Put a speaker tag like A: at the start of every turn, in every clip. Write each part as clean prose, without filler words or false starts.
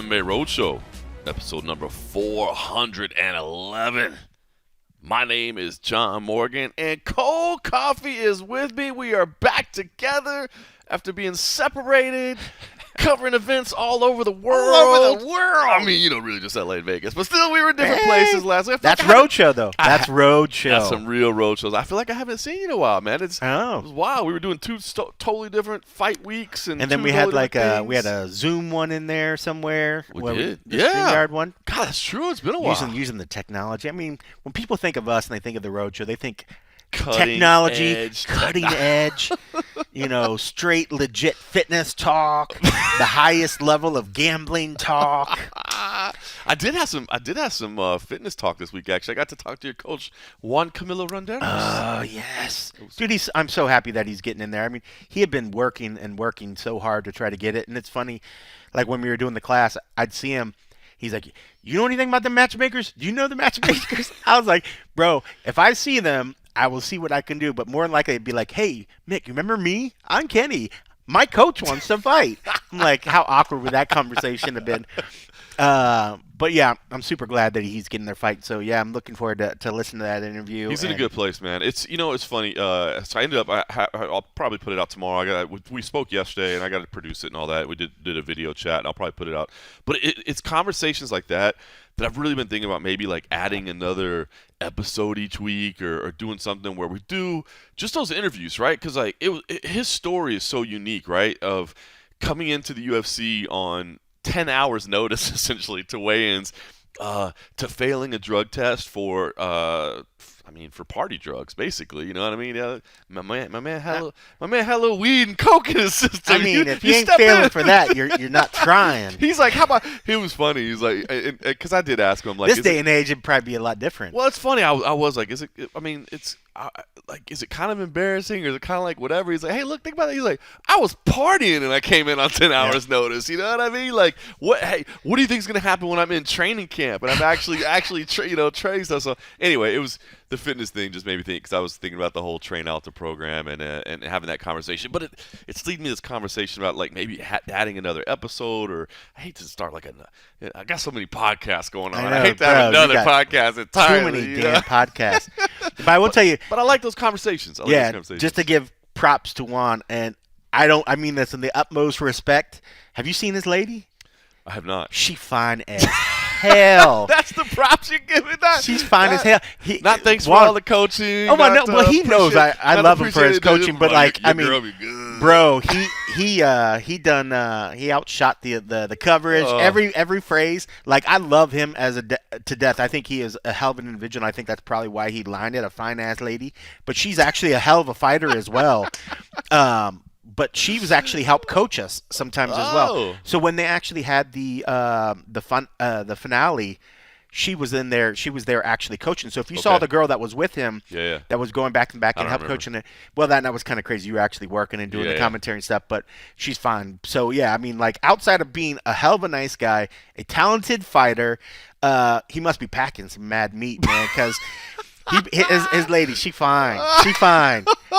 A: MMA Roadshow, episode number 411. My name is John Morgan, and Cold Coffee is with me. We are back together after being separated, covering events all over the world.
B: All over the world.
A: I mean, really just LA and Vegas, but still we were in different places last week.
B: That's Roadshow, though. That's Roadshow.
A: That's some real roadshows. I feel like I haven't seen you in a while, man. It was wild. We were doing two totally different fight weeks, and
B: then we had we had a Zoom one in there somewhere.
A: We did,
B: the StreamYard one.
A: God, that's true. It's been a while.
B: Using the technology. I mean, when people think of us and they think of the Roadshow, they think
A: Cutting
B: edge, straight legit fitness talk, the highest level of gambling talk.
A: I did have some fitness talk this week. Actually, I got to talk to your coach, Juan Camilo Ronderos.
B: Oh yes, dude. I'm so happy that he's getting in there. I mean, he had been working so hard to try to get it, and it's funny. Like when we were doing the class, I'd see him. He's like, "You know anything about the matchmakers? Do you know the matchmakers?" I was like, "Bro, if I see them, I will see what I can do." But more than likely, it'd be like, "Hey, Mick, you remember me? I'm Kenny. My coach wants to fight." I'm like, how awkward would that conversation have been? But yeah, I'm super glad that he's getting their fight. So yeah, I'm looking forward to listen to that interview.
A: He's in a good place, man. It's it's funny. So I ended up I'll probably put it out tomorrow. We spoke yesterday, and I got to produce it and all that. We did a video chat, and I'll probably put it out. But it's conversations like that I've really been thinking about, maybe like adding another episode each week, or doing something where we do just those interviews, right? Because like his story is so unique, right? Of coming into the UFC on 10 hours notice, essentially, to weigh-ins, to failing a drug test for party drugs, basically. You know what I mean? My man had a little weed and coke in his system.
B: I mean, if you ain't failing for that, you're not trying.
A: He's like, how about? It was funny. He's like, because I did ask him, like,
B: this day and age, it'd probably be a lot different.
A: Well, it's funny. I was like, is it? I mean, it's. Is it kind of embarrassing, or is it kind of like whatever? He's like, hey, look, think about it. He's like, I was partying and I came in on 10 hours notice. You know what I mean? Like, what? Hey, what do you think is going to happen when I'm in training camp and I'm actually training stuff? So anyway, it was the fitness thing just made me think, because I was thinking about the whole Train Alta program and having that conversation. But it's leading me to this conversation about like maybe adding another episode, or I hate to start like I got so many podcasts going on. I hate to have another podcast entirely.
B: Too many damn podcasts. But I will tell you.
A: But I like those conversations.
B: Just to give props to Juan, and I mean this in the utmost respect. Have you seen this lady?
A: I have not.
B: She fine as hell.
A: That's the props you're giving that.
B: She's fine as hell.
A: Not thanks for all the coaching.
B: Oh my no, well he knows I love him for his coaching, but like I mean, bro, he outshot the coverage, every phrase. Like I love him to death. I think he is a hell of an individual. I think that's probably why he lined it, a fine ass lady. But she's actually a hell of a fighter as well. But she was actually helped coach us sometimes as well. So when they actually had the finale, she was in there. She was there actually coaching. So if you saw the girl that was with him, that was going back and back and helped coaching it. Well, that was kind of crazy. You were actually working and doing the commentary and stuff, but she's fine. So yeah, I mean, like outside of being a hell of a nice guy, a talented fighter, he must be packing some mad meat, man, because. His lady, she fine.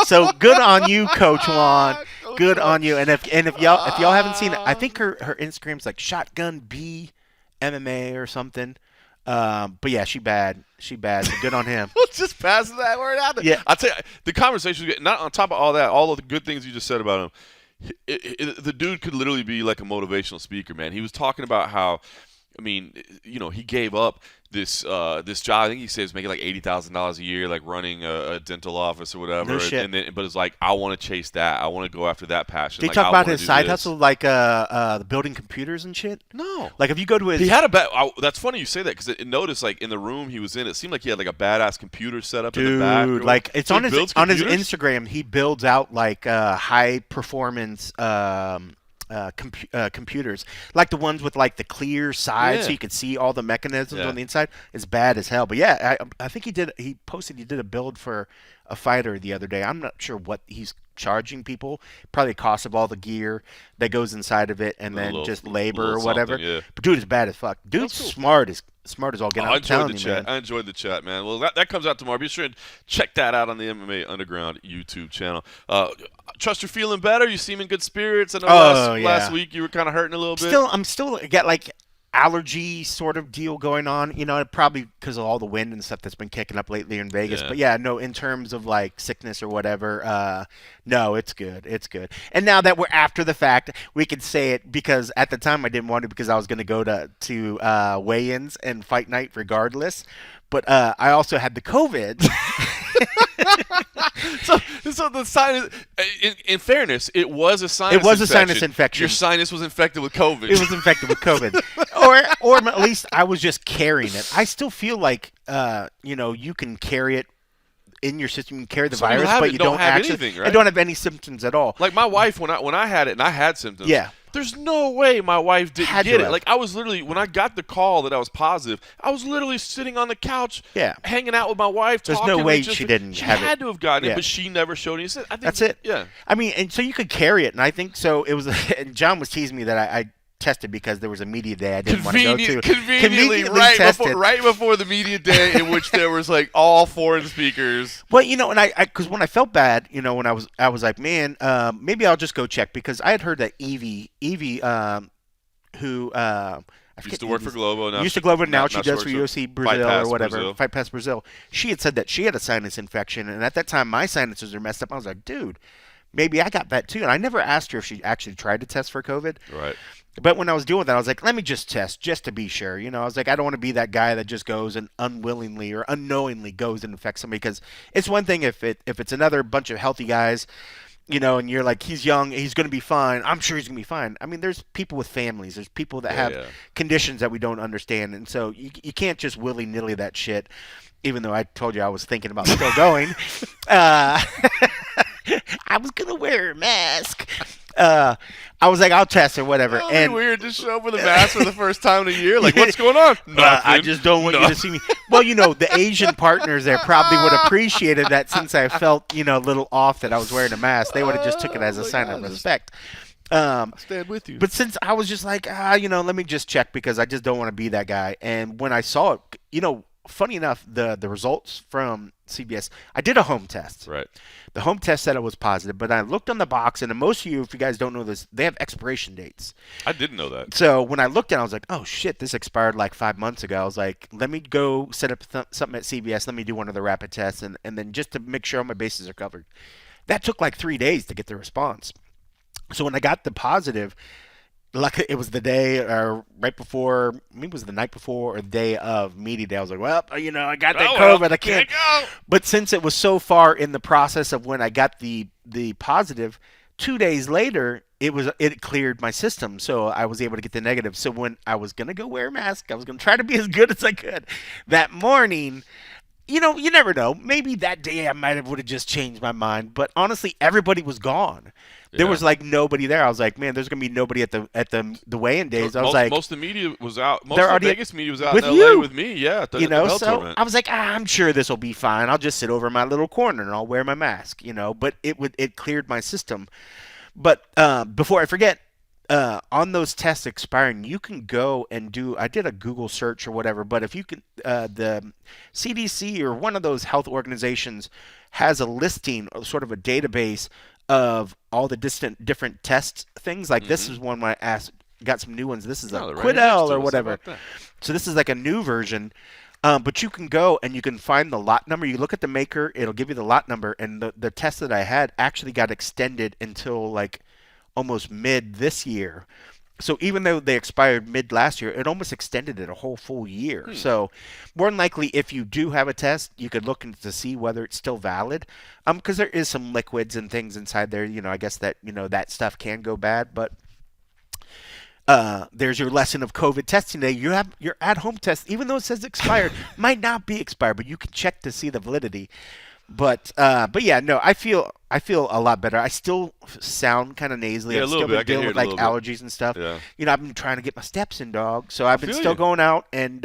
B: So good on you, Coach Juan. Good on you. And if y'all haven't seen it, I think her Instagram's like Shotgun B MMA or something. But yeah, she bad. So good on him.
A: Let's just pass that word out there.
B: Yeah,
A: I'll tell you, the conversation, not on top of all that, all of the good things you just said about him. The dude could literally be like a motivational speaker, man. He was talking about how, I mean, he gave up this job. I think he said he's making like $80,000 a year, like running a dental office or whatever.
B: No shit.
A: But it's like, I want to chase that. I want to go after that passion.
B: They talk about his side hustle, like the building computers and shit.
A: No,
B: like if you go to his,
A: he had that's funny you say that, because it noticed like in the room he was in, it seemed like he had like a badass computer set up in the back.
B: Dude, like it's on his Instagram. He builds out like high performance. Computers, like the ones with like the clear sides, so you could see all the mechanisms on the inside. It's bad as hell. But yeah, I think he did a build for a fighter the other day. I'm not sure what he's charging people. Probably the cost of all the gear that goes inside of it, and then just labor or whatever. But dude is bad as fuck. Dude's smart as all get out.
A: I enjoyed the chat, man. Well, that comes out tomorrow. Be sure and check that out on the MMA Underground YouTube channel. Trust you're feeling better. You seem in good spirits. I know last week you were kind of hurting a little bit.
B: I'm still got like allergy sort of deal going on, probably because of all the wind and stuff that's been kicking up lately in Vegas.
A: Yeah.
B: But yeah, no, in terms of like sickness or whatever, no, it's good. It's good. And now that we're after the fact, we can say it because at the time I didn't want to because I was going to go to weigh-ins and fight night regardless. But I also had the COVID.
A: so the sinus. In fairness, it was a sinus.
B: It was
A: infection.
B: A sinus infection.
A: Your sinus was infected with COVID.
B: It was infected with COVID, or at least I was just carrying it. I still feel like you can carry it in your system. You can carry the virus, but you don't
A: have
B: actually.
A: Anything, right?
B: I don't have any symptoms at all.
A: Like my wife, when I had it and I had symptoms.
B: Yeah.
A: There's no way my wife didn't get it. Like I was literally, when I got the call that I was positive, I was literally sitting on the couch, hanging out with my wife.
B: There's
A: talking.
B: No way she didn't.
A: She
B: have
A: had
B: it.
A: to have gotten it, but she never showed any. I think
B: that's it.
A: Yeah.
B: I mean, and so you could carry it, and I think so. It was. And John was teasing me that I tested because there was a media day I didn't want to go to.
A: Conveniently right before the media day in which there was like all foreign speakers.
B: Well, and I because when I felt bad, when I was like, man, maybe I'll just go check because I had heard that Evie, who
A: used to work for Globo. Now
B: used to Globo. Now she does for UFC Brazil or whatever. Fight Pass Brazil. She had said that she had a sinus infection, and at that time my sinuses are messed up. I was like, dude, maybe I got that too. And I never asked her if she actually tried to test for COVID.
A: Right.
B: But when I was doing that, I was like, let me just test, just to be sure. I was like, I don't want to be that guy that just goes and unwillingly or unknowingly goes and infects somebody. Because it's one thing if it's another bunch of healthy guys, and you're like, he's young, he's going to be fine. I'm sure he's going to be fine. I mean, there's people with families. There's people that have conditions that we don't understand. And so you can't just willy-nilly that shit, even though I told you I was thinking about still going. I was going to wear a mask. I was like, I'll test or whatever.
A: It'll be weird to show up with a mask for the first time in a year. Like, what's going on?
B: I just don't want you to see me. Well, the Asian partners there probably would have appreciated that since I felt, a little off that I was wearing a mask. They would have just took it as a sign of respect.
A: I stand with you.
B: But since I was just like, let me just check because I just don't want to be that guy. And when I saw it, funny enough, the results from CBS, I did a home test.
A: Right.
B: The home test said I was positive, but I looked on the box, and most of you, if you guys don't know this, they have expiration dates.
A: I didn't know that.
B: So when I looked at it, I was like, oh, shit, this expired like 5 months ago. I was like, let me go set up something at CBS. Let me do one of the rapid tests, and then just to make sure all my bases are covered. That took like 3 days to get the response. So when I got the positive, luckily it was the day right before, maybe it was the night before or the day of media day. I was like, well, I got that COVID. I can't
A: go.
B: But since it was so far in the process of when I got the positive, 2 days later, it cleared my system. So I was able to get the negative. So when I was going to go wear a mask, I was going to try to be as good as I could. That morning, you never know. Maybe that day I might have would have just changed my mind. But honestly, everybody was gone. There was like nobody there. I was like, man, there's gonna be nobody at the weigh-in days. I was like,
A: most of the media was out. Most of the Vegas media was out
B: with
A: in LA with me. Yeah, at the
B: so
A: tournament.
B: I was like, I'm sure this will be fine. I'll just sit over in my little corner and I'll wear my mask. But it cleared my system. But before I forget, on those tests expiring, you can go and do. I did a Google search or whatever. But if you can, the CDC or one of those health organizations has a listing, or sort of a database of all the different test things. Like this is one when I got some new ones. This is a Quidel or whatever. So this is like a new version. But you can go and you can find the lot number. You look at the maker, it'll give you the lot number. And the test that I had actually got extended until like almost mid this year. So even though they expired mid last year, it almost extended it a whole full year. So more than likely, if you do have a test, you could look to see whether it's still valid. Because there is some liquids and things inside there. I guess that that stuff can go bad. But there's your lesson of COVID testing today. You have your at-home test, even though it says expired, might not be expired, but you can check to see the validity. But yeah, no, I feel a lot better. I still sound kind of nasally.
A: Yeah,
B: I've still been dealing with like allergies and stuff.
A: Yeah.
B: I've been trying to get my steps in, dog. So I've been still going out and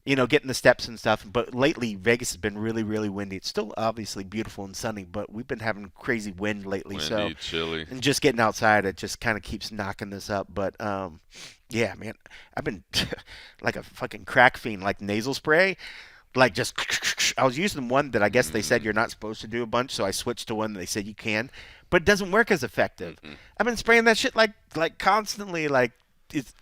B: getting the steps and stuff. But lately, Vegas has been really, really windy. It's still obviously beautiful and sunny, but we've been having crazy wind lately.
A: Windy, chilly.
B: And just getting outside, it just kind of keeps knocking this up. But yeah, man, I've been like a fucking crack fiend, like nasal spray. Like just, I was using one that I guess they said you're not supposed to do a bunch, so I switched to one that they said you can, but it doesn't work as effective. I've been spraying that shit like constantly, like it's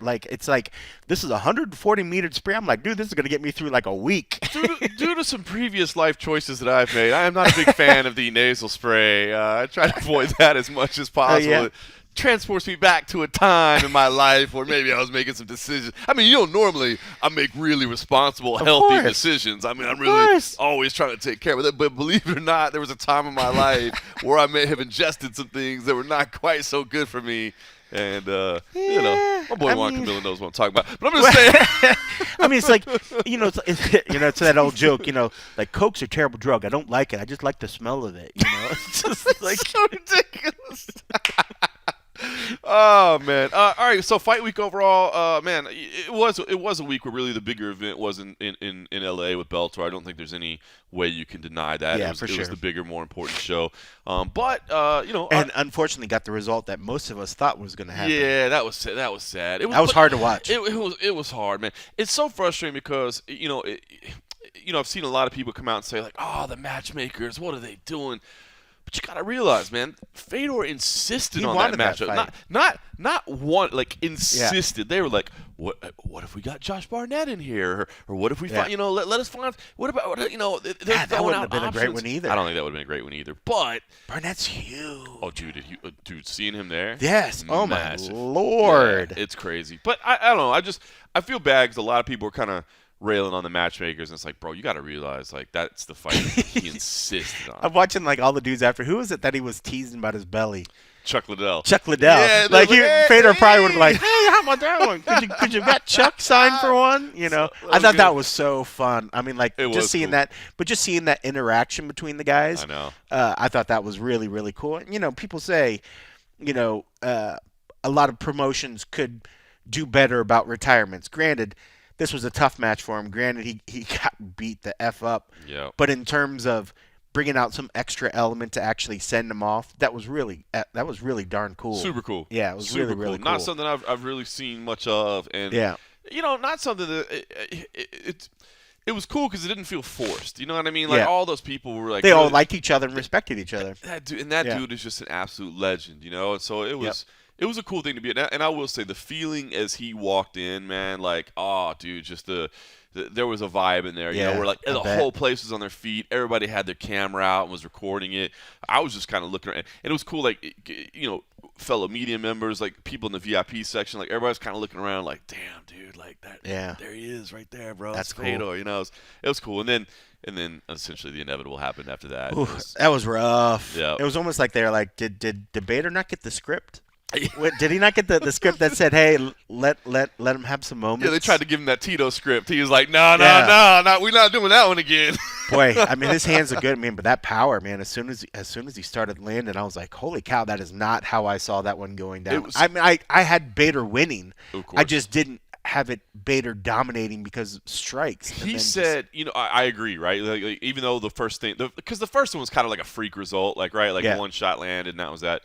B: like this is a 140-meter sprint. I'm like, dude, this is gonna get me through like a week.
A: Due to some previous life choices that I've made, I am not a big fan of the nasal spray. I try to avoid that as much as possible.
B: Yeah.
A: It transports me back to a time in my life where maybe I was making some decisions. I mean, normally I make really responsible, healthy decisions. I mean, I'm really always trying to take care of it. But believe it or not, there was a time in my life where I may have ingested some things that were not quite so good for me. And, my boy Juan Camilo knows what I'm talking about. But I'm just saying.
B: I mean, it's like, it's that old joke, like Coke's a terrible drug. I don't like it. I just like the smell of it, It's just like
A: so ridiculous. Oh man! All right, so fight week overall, man, it was a week where really the bigger event was in LA with Bellator. I don't think there's any way you can deny that.
B: Yeah,
A: it was,
B: for sure.
A: It was the bigger, more important show. But
B: and unfortunately got the result that most of us thought was going to happen.
A: Yeah, that was sad. That was
B: hard to watch.
A: It was hard, man. It's so frustrating because I've seen a lot of people come out and say like, "Oh, the matchmakers, what are they doing?" But you gotta realize, man, Fedor insisted on that matchup. Not one, like insisted. Yeah. They were like, what if we got Josh Barnett in here, or what if we find, let us find. What about they're
B: that wouldn't have been
A: options.
B: A great one either.
A: I don't think that would have been a great one either. But
B: Barnett's huge.
A: Oh, dude, seeing him there.
B: Yes. Oh my Lord.
A: Yeah, it's crazy. But I don't know. I feel bad because a lot of people are kind of railing on the matchmakers, and it's like, bro, you got to realize, like, that's the fight he insisted on.
B: I'm watching, like, all the dudes after. Who was it that he was teasing about his belly?
A: Chuck Liddell.
B: Yeah, like, Fedor probably would have been like, hey, how about that one? Could you get Chuck signed for one? I thought that was so fun. I mean, like, just seeing that interaction between the guys.
A: I know.
B: I thought that was really, really cool. And, people say, a lot of promotions could do better about retirements. Granted, this was a tough match for him. Granted, he got beat the F up.
A: Yeah.
B: But in terms of bringing out some extra element to actually send him off, that was really darn cool.
A: Super cool.
B: Yeah, it was really cool.
A: Really cool. Not something I've really seen much of, and not something that it was cool because it didn't feel forced. You know what I mean? Like all those people were like
B: they all liked each other and respected each other.
A: That dude is just an absolute legend. And so it was. Yep. It was a cool thing to be at. And I will say the feeling as he walked in, man, like, oh, dude, just there was a vibe in there, where like the whole place was on their feet. Everybody had their camera out and was recording it. I was just kind of looking around. And it was cool, like, fellow media members, like people in the VIP section, like everybody's kind of looking around like, damn, dude, like that. Yeah. There he is right there, bro.
B: That's cool.
A: Fedor, it was cool. And then essentially the inevitable happened after that.
B: Ooh, that was rough. Yeah. It was almost like they were like, did Bader not get the script? Did he not get the script that said, "Hey, let him have some moments"?
A: Yeah, they tried to give him that Tito script. He was like, "No, we're not doing that one again."
B: Boy, I mean, his hands are good, man, but that power, man. As soon as he started landing, I was like, "Holy cow, that is not how I saw that one going down." I had Bader winning.
A: Of course.
B: I just didn't have it Bader dominating because of strikes.
A: He said, I agree, right? Like, even though the first thing, because the first one was kind of like a freak result, like one shot landed and that was that.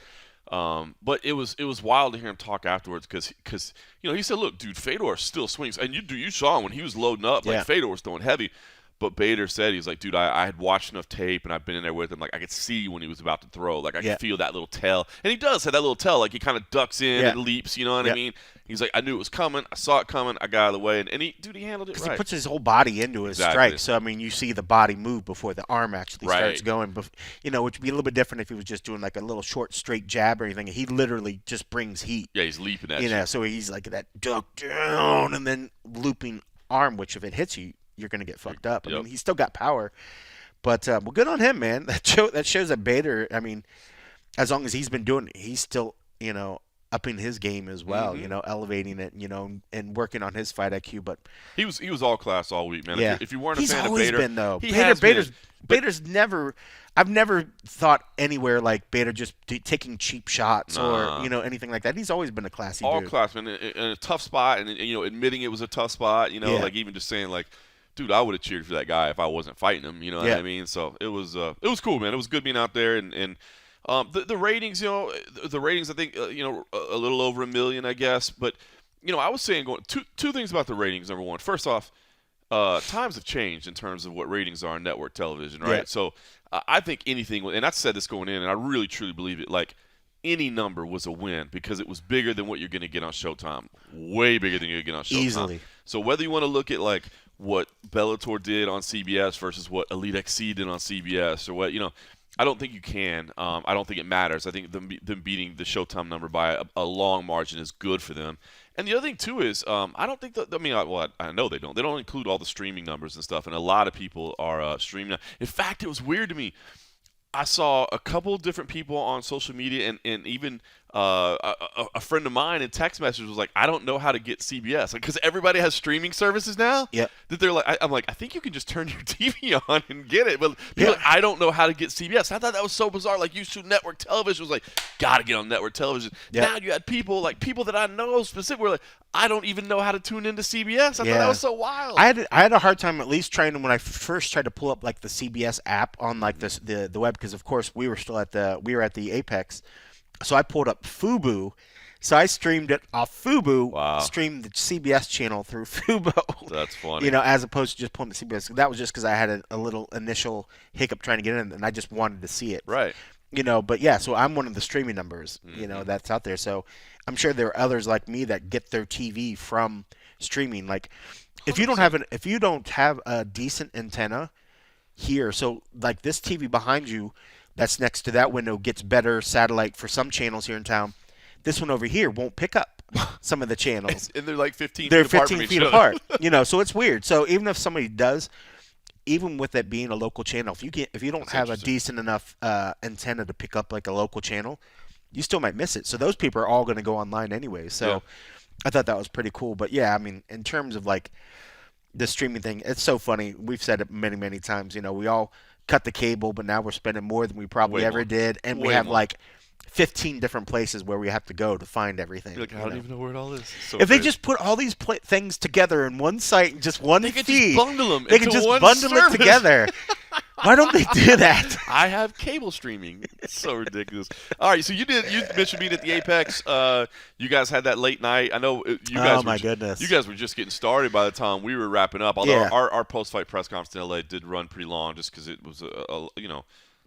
A: But it was wild to hear him talk afterwards because he said, look, dude, Fedor still swings, and you saw him when he was loading up, like Fedor was throwing heavy. But Bader said, he's like, dude, I had watched enough tape and I've been in there with him, like I could see when he was about to throw, like I could feel that little tail, and he does have that little tail, like he kind of ducks in and leaps, you know what I mean? He's like, I knew it was coming, I saw it coming, I got out of the way, and he handled it right.
B: He puts his whole body into his strike, so I mean, you see the body move before the arm actually starts going, which would be a little bit different if he was just doing like a little short straight jab or anything. He literally just brings heat.
A: Yeah, he's leaping at you.
B: So he's like that duck down and then looping arm, which if it hits you, you're going to get fucked up. I mean, he's still got power. But, well, good on him, man. That shows that Bader, I mean, as long as he's been doing it, he's still, upping his game as well, elevating it, and working on his fight IQ. But
A: he was all class all week, man.
B: Yeah.
A: If you weren't a fan of Bader.
B: He's always been, though. Bader's never – I've never thought anywhere like Bader just taking cheap shots or, anything like that. He's always been a classy dude.
A: All class, man. In a tough spot and admitting it was a tough spot, like even just saying like, dude, I would have cheered for that guy if I wasn't fighting him. You know what I mean? So it was cool, man. It was good being out there, and the ratings, the ratings, I think, a little over 1 million, I guess. But I was saying two things about the ratings. Number one, first off, times have changed in terms of what ratings are on network television, right? Yeah. So I think anything, and I said this going in, and I really truly believe it. Like any number was a win because it was bigger than what you're going to get on Showtime. Way bigger than you're going to get on Showtime.
B: Easily.
A: So whether you want to look at like what Bellator did on CBS versus what Elite XC did on CBS or what, I don't think you can. I don't think it matters. I think them beating the Showtime number by a long margin is good for them. And the other thing, too, is I don't think I know they don't. They don't include all the streaming numbers and stuff, and a lot of people are streaming. In fact, it was weird to me. I saw a couple different people on social media and even a friend of mine in text message was like, I don't know how to get CBS. Because everybody has streaming services now.
B: Yep.
A: That they're like, I'm like, I think you can just turn your TV on and get it. But people are like, I don't know how to get CBS. I thought that was so bizarre. Like, used to network television was like, got to get on network television. Yep. Now you had people that I know specifically were like, I don't even know how to tune into CBS. I thought that was so wild.
B: I had a hard time at least trying to, when I first tried to pull up like the CBS app on like the web, because of course we were at the Apex, so I pulled up Fubo. So I streamed it off Fubo.
A: Wow.
B: Streamed the CBS channel through Fubo.
A: That's funny.
B: As opposed to just pulling the CBS. That was just because I had a little initial hiccup trying to get in, and I just wanted to see it.
A: Right.
B: But yeah, so I'm one of the streaming numbers, that's out there. So I'm sure there are others like me that get their TV from streaming. Like, if you don't have a decent antenna here, so like this TV behind you, that's next to that window gets better satellite for some channels here in town. This one over here won't pick up some of the channels,
A: and they're like 15
B: feet apart. So it's weird. So even if somebody does. Even with it being a local channel, if you don't have a decent enough antenna to pick up like a local channel, you still might miss it. So those people are all going to go online anyway. So I thought that was pretty cool. But yeah, I mean, in terms of like the streaming thing, it's so funny. We've said it many, many times. We all cut the cable, but now we're spending more than we probably ever did, and we have like 15 different places where we have to go to find everything.
A: Like, I don't even know where it all is. So
B: if they just put all these things together in one site and just one feed,
A: they could just bundle them.
B: They could just bundle it together. Why don't they do that?
A: I have cable streaming. It's so ridiculous. All right, so you mentioned being at the Apex. You guys had that late night. I know you guys.
B: Oh my goodness!
A: You guys were just getting started by the time we were wrapping up. Although our post-fight press conference in LA did run pretty long, just because it was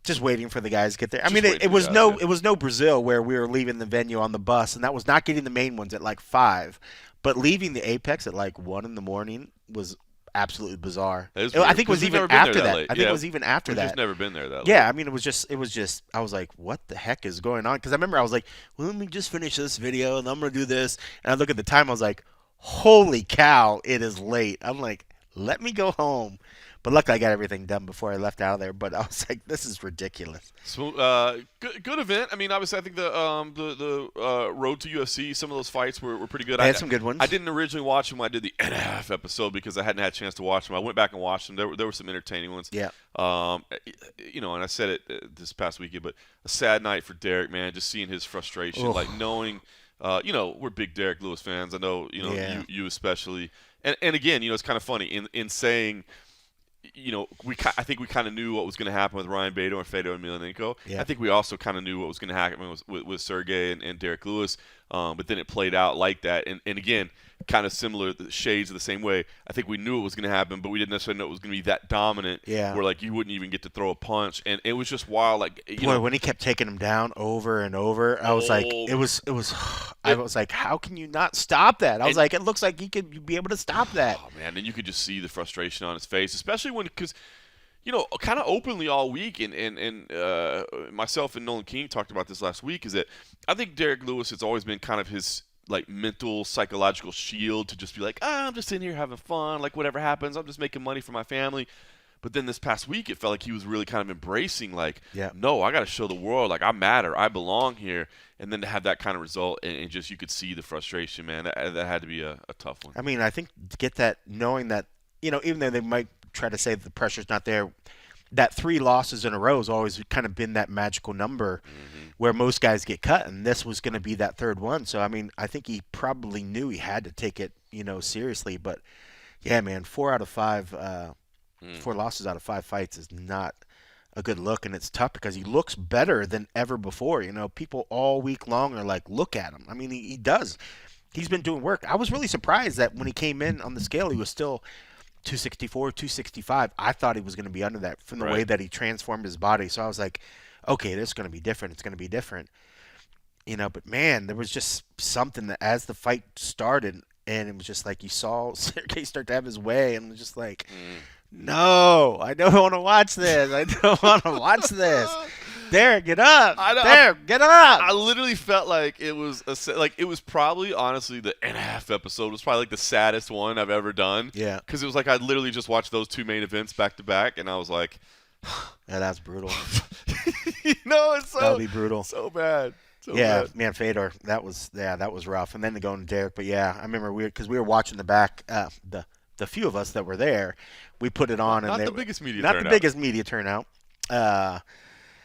B: just waiting for the guys to get there. I mean, it was no Brazil where we were leaving the venue on the bus, and that was not getting the main ones at like 5, but leaving the Apex at like 1 in the morning was absolutely bizarre. I think it was even after that. I think it was even after that.
A: We've just never been there that late.
B: Yeah, I mean, it was just. I was like, what the heck is going on? Because I remember I was like, well, let me just finish this video, and I'm gonna do this. And I look at the time, I was like, holy cow, it is late. I'm like, let me go home. But luckily, I got everything done before I left out of there. But I was like, "This is ridiculous."
A: So, good event. I mean, obviously, I think the road to UFC, some of those fights were pretty good.
B: I had some good ones.
A: I didn't originally watch them when I did the NF episode because I hadn't had a chance to watch them. I went back and watched them. There were some entertaining ones.
B: Yeah.
A: And I said it this past weekend, but a sad night for Derek, man. Just seeing his frustration, like knowing, we're big Derek Lewis fans. I know, you especially. And again, it's kind of funny in saying. I think we kind of knew what was going to happen with Ryan Bader and Fedor Emelianenko.
B: Yeah.
A: I think we also kind of knew what was going to happen with Sergey and Derek Lewis, but then it played out like that. And again, kind of similar, the shades of the same way. I think we knew it was going to happen, but we didn't necessarily know it was going to be that dominant.
B: Yeah.
A: Where like you wouldn't even get to throw a punch, and it was just wild. Like
B: when he kept taking him down over and over, I was like, it was. I was like, how can you not stop that? I was like, it looks like he could be able to stop that.
A: Oh man, and you could just see the frustration on his face, especially because. Kind of openly all week, and myself and Nolan King talked about this last week, is that I think Derek Lewis has always been kind of his like mental, psychological shield to just be like, I'm just in here having fun, like whatever happens, I'm just making money for my family. But then this past week, it felt like he was really kind of embracing, like, no, I got to show the world, like I matter, I belong here. And then to have that kind of result, and just you could see the frustration, man, that had to be a tough one.
B: I mean, I think to get that, knowing that, even though they might try to say that the pressure's not there, that 3 losses in a row has always kind of been that magical number where most guys get cut, and this was going to be that third one. So, I mean, I think he probably knew he had to take it, seriously. But, yeah, man, 4 losses out of 5 fights is not a good look, and it's tough because he looks better than ever before. People all week long are like, look at him. I mean, he does. He's been doing work. I was really surprised that when he came in on the scale, he was still 264, 265. I thought he was going to be under that from the way that he transformed his body. So I was like, okay, this is going to be different. It's going to be different. But man, there was just something that as the fight started, and it was just like you saw Sergey start to have his way, and it was just like, no, I don't want to watch this. I don't want to watch this. Derek, get up! Derek, get up!
A: I literally felt like it was it was probably honestly the NF episode was probably like the saddest one I've ever done.
B: Yeah,
A: because it was like I literally just watched those two main events back to back, and I was like,
B: yeah, that's brutal.
A: It's so
B: that'll be brutal,
A: so bad.
B: Yeah, man, Fedor, that was rough. And then to go into Derek, but yeah, I remember because we were watching the back, the few of us that were there, we put it on,
A: not
B: and
A: the biggest media
B: not
A: turnout.
B: the biggest media turnout.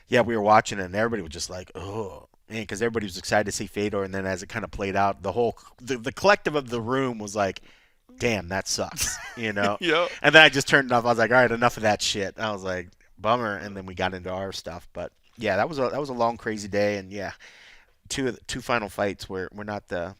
B: Yeah, we were watching it, and everybody was just like, oh, man, because everybody was excited to see Fedor, and then as it kind of played out, the collective of the room was like, damn, that sucks,
A: Yep.
B: And then I just turned it off. I was like, all right, enough of that shit. I was like, bummer, and then we got into our stuff. But yeah, that was a long, crazy day, and yeah, two final fights were not the.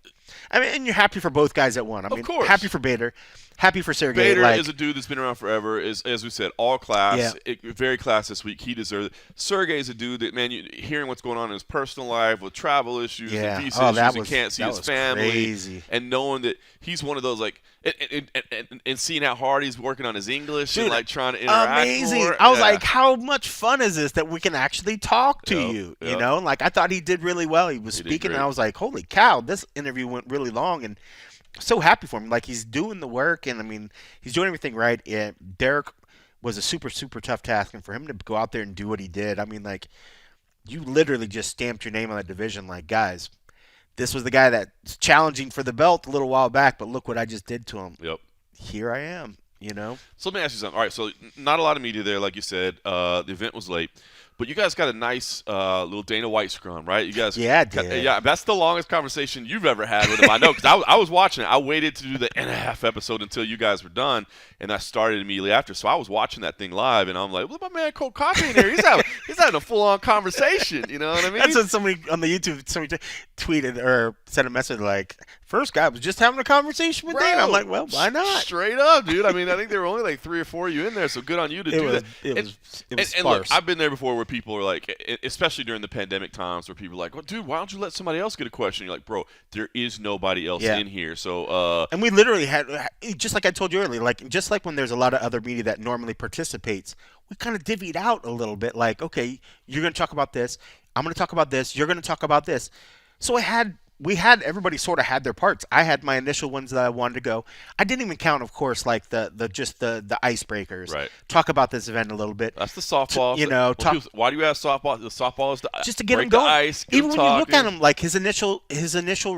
B: I mean, and you're happy for both guys that won. I mean,
A: of course.
B: Happy for Bader. Happy for Sergey.
A: Bader is a dude that's been around forever. Is, as we said, all class.
B: Yeah.
A: Very class this week. He deserves it. Sergey's a dude that, man, hearing what's going on in his personal life with travel issues and visa issues and can't see his family.
B: Crazy.
A: And knowing that he's one of those, like, and seeing how hard he's working on his English, dude, and, like, trying to interact
B: amazing.
A: more.
B: I was like, how much fun is this that we can actually talk to you?
A: Yep.
B: You know? Like, I thought he did really well. He was speaking, and I was like, holy cow, this interview went really long, and so happy for him. Like, he's doing the work, and I mean, he's doing everything right. Yeah, Derek was a super, super tough task, and for him to go out there and do what he did, I mean, like, you literally just stamped your name on that division. Like, guys, this was the guy that's challenging for the belt a little while back, but look what I just did to him.
A: Yep.
B: Here I am, So
A: let me ask you something. All right, so not a lot of media there, like you said. The event was late. But you guys got a nice little Dana White scrum, right? You guys,
B: yeah,
A: that's the longest conversation you've ever had with him. I know, because I was watching it. I waited to do the NF episode until you guys were done, and I started immediately after. So I was watching that thing live, and I'm like, "Look, my man Cole Coffee in here. He's having a full on conversation." You know what I mean?
B: That's what somebody on the YouTube tweeted or sent a message like, "First guy was just having a conversation with Dana." I'm like, "Well, why not?"
A: Straight up, dude. I mean, I think there were only like 3 or 4 of you in there, so good on you to do that.
B: It was
A: and look, I've been there before where people are like, especially during the pandemic times, where people are like, "Well, dude, why don't you let somebody else get a question?" You're like, "Bro, there is nobody else in here." So,
B: and we literally had, just like I told you earlier, like just like when there's a lot of other media that normally participates, we kind of divvied out a little bit. Like, okay, you're going to talk about this, I'm going to talk about this, you're going to talk about this. So we had everybody sort of had their parts. I had my initial ones that I wanted to go. I didn't even count, of course, like the icebreakers.
A: Right.
B: Talk about this event a little bit.
A: That's the softball. Why do you ask softball? The softball is
B: just to get him going. Ice, even when you look at him, like his initial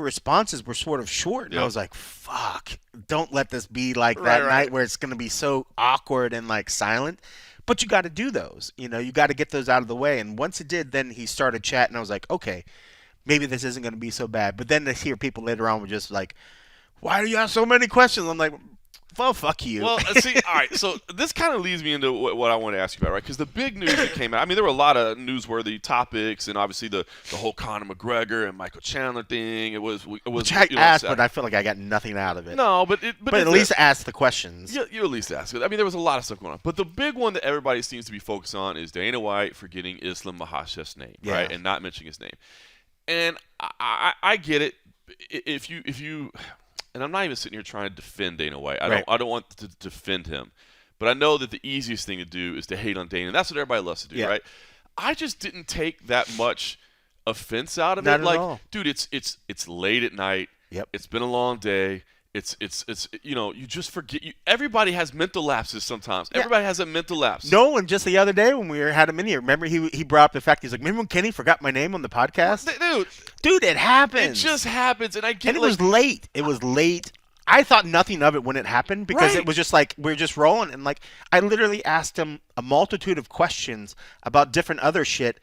B: responses were sort of short, and I was like, "Fuck! Don't let this be like that night where it's going to be so awkward and like silent." But you got to do those. You got to get those out of the way. And once it did, then he started chatting. I was like, okay. Maybe this isn't going to be so bad. But then to hear people later on were just like, why do you have so many questions? I'm like, well, fuck you.
A: Well, see, all right, so this kind of leads me into what I want to ask you about, right? Because the big news that came out, I mean, there were a lot of newsworthy topics, and obviously the whole Conor McGregor and Michael Chandler thing. It was
B: Which I asked, but I feel like I got nothing out of it.
A: No, but
B: at least ask the questions.
A: You at least ask it. I mean, there was a lot of stuff going on. But the big one that everybody seems to be focused on is Dana White forgetting Islam Mahashev's name, right? And not mentioning his name. And I get it. If you, and I'm not even sitting here trying to defend Dana White. I don't want to defend him, but I know that the easiest thing to do is to hate on Dana. And that's what everybody loves to do, right? I just didn't take that much offense out of it.
B: Not at all.
A: Dude, it's late at night.
B: Yep.
A: It's been a long day. It's you just forget. Everybody has mental lapses sometimes. Yeah. Everybody has a mental lapse.
B: Nolan, just the other day when we had him in here, remember he brought up the fact, he's like, remember when Kenny forgot my name on the podcast? Dude, it happens.
A: It just happens, and I get.
B: And it was late. It was late. I thought nothing of it when it happened because it was just like we were just rolling, and like I literally asked him a multitude of questions about different other shit.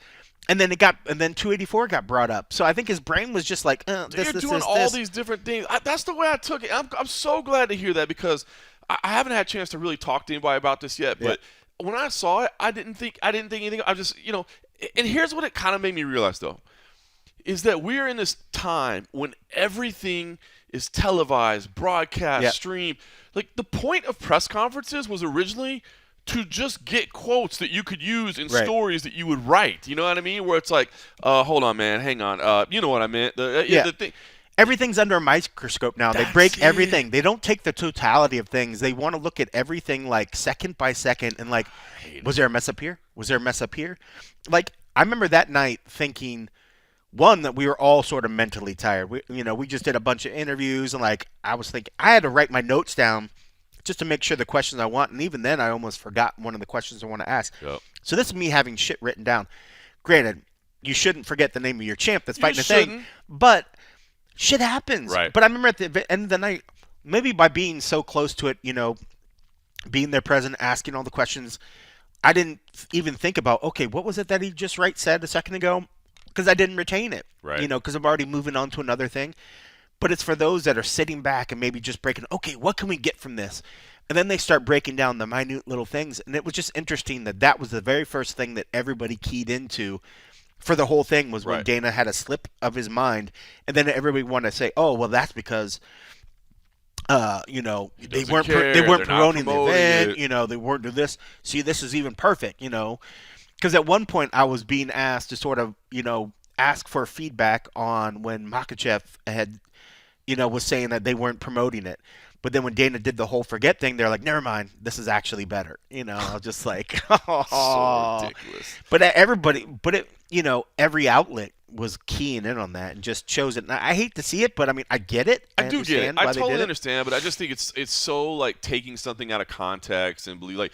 B: And then 284 got brought up. So I think his brain was just like,
A: you're doing all these different things. That's the way I took it. I'm so glad to hear that because I haven't had a chance to really talk to anybody about this yet. But when I saw it, I didn't think anything. I just, and here's what it kind of made me realize though, is that we're in this time when everything is televised, broadcast, streamed. Like the point of press conferences was originally to just get quotes that you could use in
B: Right.
A: stories that you would write. You know what I mean? Where it's like, hold on, man, hang on. You know what I meant?
B: Yeah.
A: The thing.
B: Everything's under a microscope now. They break everything. They don't take the totality of things. They want to look at everything like second by second and like, was there a mess up here? Was there a mess up here? Like, I remember that night thinking, one, that we were all sort of mentally tired. We just did a bunch of interviews, and like I was thinking, I had to write my notes down just to make sure the questions I want, and even then I almost forgot one of the questions I want to ask.
A: Yep.
B: So this is me having shit written down. Granted, you shouldn't forget the name of your champ that's fighting the thing, but shit happens.
A: Right.
B: But I remember at the end of the night, maybe by being so close to it, being there present, asking all the questions, I didn't even think about, okay, what was it that he just said a second ago? Because I didn't retain it.
A: Right.
B: Because I'm already moving on to another thing. But it's for those that are sitting back and maybe just breaking, okay, what can we get from this? And then they start breaking down the minute little things. And it was just interesting that was the very first thing that everybody keyed into for the whole thing was when Dana had a slip of his mind. And then everybody wanted to say, oh, well, that's because, they weren't promoting the event. They weren't doing this. See, this is even perfect, Because at one point I was being asked to sort of, ask for feedback on when Makachev had was saying that they weren't promoting it. But then when Dana did the whole forget thing, they're like, never mind, this is actually better. I was just like, oh.
A: So ridiculous.
B: But every outlet was keying in on that and just chose it. And I hate to see it, but I mean, I get it.
A: I do get it. I totally understand, but I just think it's so like taking something out of context and believe like,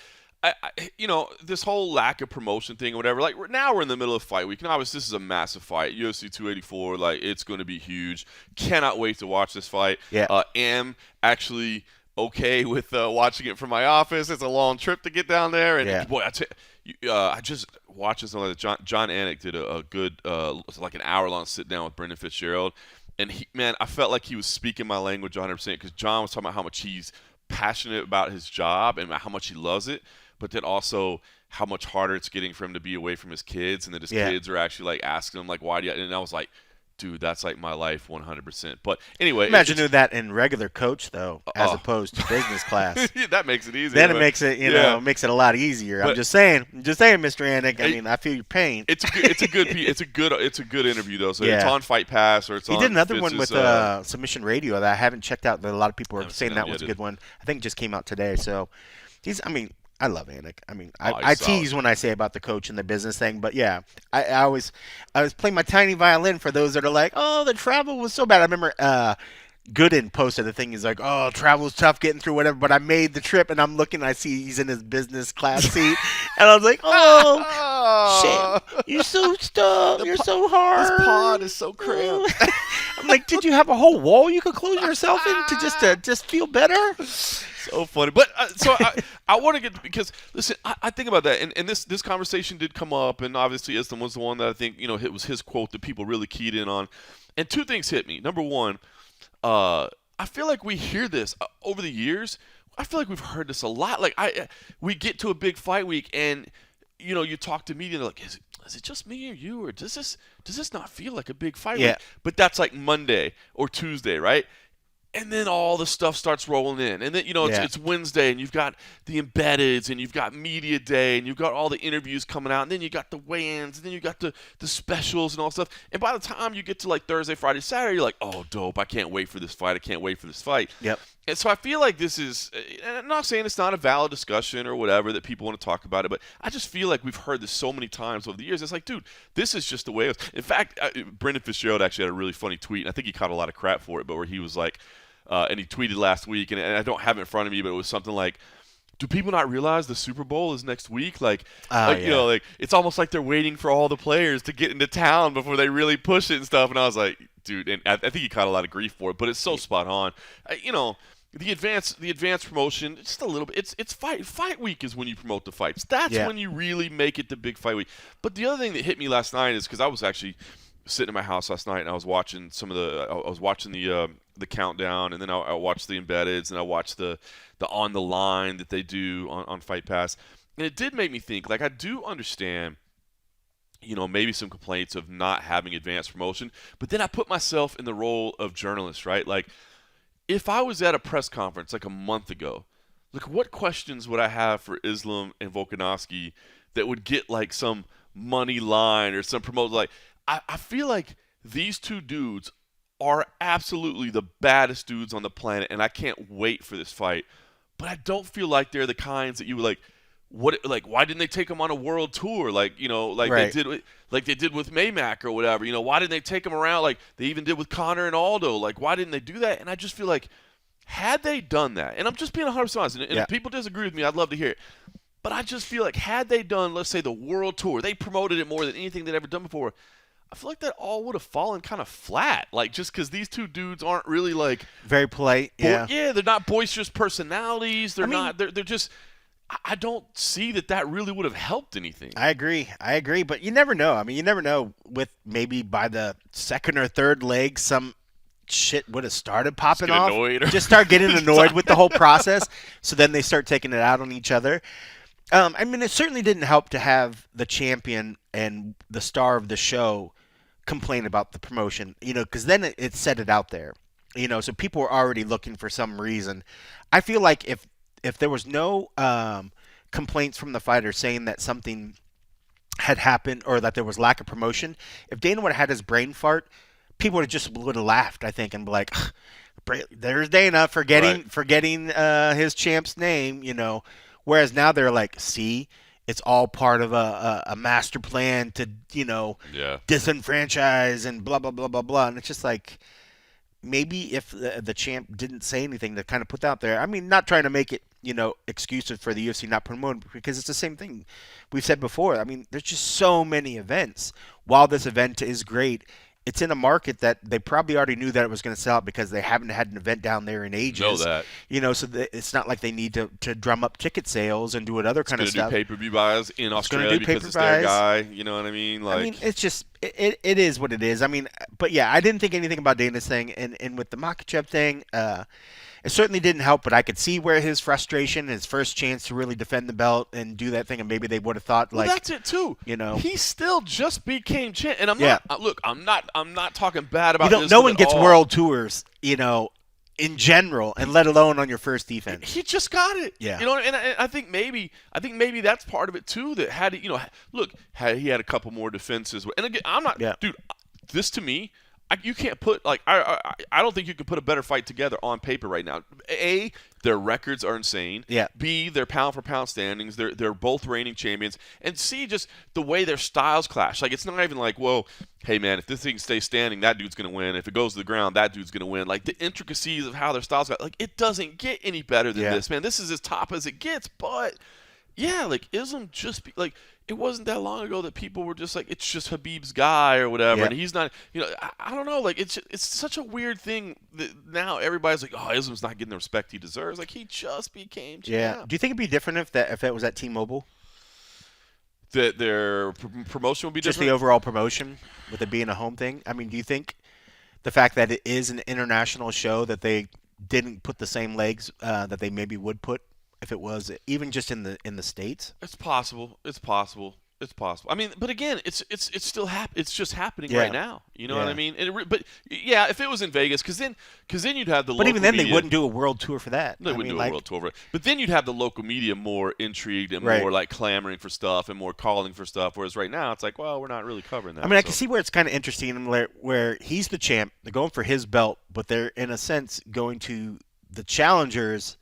A: this whole lack of promotion thing or whatever, like now we're in the middle of fight week. And obviously this is a massive fight. UFC 284, like it's going to be huge. Cannot wait to watch this fight.
B: Yeah.
A: Am actually okay with watching it from my office. It's a long trip to get down there. And boy, I just watched this. John Anik did a good, like an hour-long sit-down with Brendan Fitzgerald. And I felt like he was speaking my language 100% because John was talking about how much he's passionate about his job and how much he loves it. But then also how much harder it's getting for him to be away from his kids, and that his kids are actually like asking him like, "Why do you?" And I was like, "Dude, that's like my life 100%." But anyway,
B: imagine doing that in regular coach though, as opposed to business class.
A: That makes it easy.
B: Then it makes it makes it a lot easier. But, I'm just saying, Mr. Anik. I mean, I feel your pain.
A: It's a good interview though. So it's on Fight Pass or it's on.
B: He did another one with Submission Radio that I haven't checked out. That a lot of people are saying that was a good one. I think it just came out today. So I love Anik. I mean, I tease when I say about the coach and the business thing, but yeah, I was playing my tiny violin for those that are like, oh, the travel was so bad. I remember Gooden posted the thing. He's like, oh, travel's tough getting through whatever, but I made the trip, and I'm looking, I see he's in his business class seat, and I was like, oh, shit, you're so stuck, you're so hard.
A: This pod is so cramped.
B: I'm like, did you have a whole wall you could close yourself in to just feel better?
A: So funny, but I want to get because listen, I think about that, and this conversation did come up, and obviously Islam was the one that I think it was his quote that people really keyed in on, and two things hit me. Number one, I feel like we hear this over the years. I feel like we've heard this a lot. Like we get to a big fight week, and you talk to media, and they're like, is it just me or you, or does this not feel like a big fight week? But that's like Monday or Tuesday, right? And then all the stuff starts rolling in. And then, it's Wednesday, and you've got the embeddeds, and you've got media day, and you've got all the interviews coming out, and then you got the weigh-ins, and then you got the specials and all stuff. And by the time you get to like Thursday, Friday, Saturday, you're like, oh, dope, I can't wait for this fight. I can't wait for this fight.
B: Yep.
A: And so I feel like this is, and I'm not saying it's not a valid discussion or whatever that people want to talk about it, but I just feel like we've heard this so many times over the years. It's like, dude, this is just the way it is. In fact, Brendan Fitzgerald actually had a really funny tweet, and I think he caught a lot of crap for it, but where he was like, and he tweeted last week, and I don't have it in front of me, but it was something like, do people not realize the Super Bowl is next week? Like it's almost like they're waiting for all the players to get into town before they really push it and stuff. And I was like, dude, and I think he caught a lot of grief for it, but it's so spot on. The advanced promotion, just a little bit. It's fight week is when you promote the fights. That's when you really make it the big fight week. But the other thing that hit me last night is because I was actually sitting in my house last night and I was watching the countdown, and then I watched the embeddeds, and I watched the on the line that they do on Fight Pass, and it did make me think. Like, I do understand, maybe some complaints of not having advanced promotion, but then I put myself in the role of journalist, right? Like, if I was at a press conference like a month ago, like, what questions would I have for Islam and Volkanovski that would get like some money line or some promoter? Like, I feel like these two dudes are absolutely the baddest dudes on the planet, and I can't wait for this fight. But I don't feel like they're the kinds that you would like. What, like, why didn't they take him on a world tour, like, like
B: right.
A: they did with Maymack or whatever? Why didn't they take him around like they even did with Conor and Aldo? Like, why didn't they do that? And I just feel like had they done that, and I'm just being 100% honest, and if people disagree with me, I'd love to hear it. But I just feel like had they done, let's say, the world tour, they promoted it more than anything they'd ever done before. I feel like that all would have fallen kind of flat, like just because these two dudes aren't really like
B: very polite. Yeah,
A: they're not boisterous personalities. They're not. They're just. I don't see that really would have helped anything.
B: I agree, but you never know. I mean, you never know. With maybe by the second or third leg, some shit would have started popping off. Just start getting annoyed with the whole process. So then they start taking it out on each other. I mean, it certainly didn't help to have the champion and the star of the show complain about the promotion, because then it set it out there, so people were already looking for some reason. I feel like if there was no complaints from the fighter saying that something had happened or that there was lack of promotion, if Dana would have had his brain fart, people would have laughed, I think, and be like, there's Dana forgetting his champ's name, Whereas now they're like, see, it's all part of a master plan to, disenfranchise and blah, blah, blah, blah, blah. And it's just like, maybe if the champ didn't say anything to kind of put that out there. I mean, not trying to make it, excuses for the UFC not promoting, because it's the same thing we've said before. I mean, there's just so many events. While this event is great, it's in a market that they probably already knew that it was going to sell out because they haven't had an event down there in ages.
A: Know that.
B: So it's not like they need to drum up ticket sales and do other kind of stuff.
A: It's going to do pay-per-view buys in Australia because it's their guy. You know what I mean? Like,
B: I mean, it's just it is what it is. I mean, but yeah, I didn't think anything about Dana's thing, and with the Makhachev thing, it certainly didn't help. But I could see where his frustration, his first chance to really defend the belt and do that thing, and maybe they would have thought like,
A: that's it too. He still just became champ, and I'm not talking bad about this.
B: No one gets world tours, in general, and let alone on your first defense.
A: He just got it.
B: Yeah.
A: And I think maybe that's part of it too. That had he had a couple more defenses. And again, I'm not, dude. This to me, you can't put I don't think you could put a better fight together on paper right now. A, their records are insane.
B: Yeah.
A: B, their pound for pound standings. They're both reigning champions. And C, just the way their styles clash. Like, it's not even like, whoa, hey man, if this thing stays standing, that dude's gonna win. If it goes to the ground, that dude's gonna win. Like, the intricacies of how their styles clash, like, it doesn't get any better than this, man. This is as top as it gets. But yeah, like, Islam just it wasn't that long ago that people were just like, it's just Habib's guy or whatever, and he's not. I don't know. Like, it's such a weird thing that now everybody's like, oh, Islam's not getting the respect he deserves. Like, he just became champ.
B: Yeah. Do you think it'd be different if it was at T-Mobile?
A: That their promotion would be
B: just
A: different?
B: The overall promotion with it being a home thing. I mean, do you think the fact that it is an international show that they didn't put the same legs that they maybe would put if it was even just in the States?
A: It's possible. I mean, but again, it's still it's just happening right now. You know what I mean? But yeah, if it was in Vegas, because then you'd have the.
B: But
A: local
B: even then,
A: media.
B: They wouldn't do a world tour for that.
A: They wouldn't do a world tour. But then you'd have the local media more intrigued and more like clamoring for stuff and more calling for stuff. Whereas right now, it's like, well, we're not really covering that.
B: I mean, I can see where it's kind of interesting, where he's the champ, they're going for his belt, but they're in a sense going to the challengers'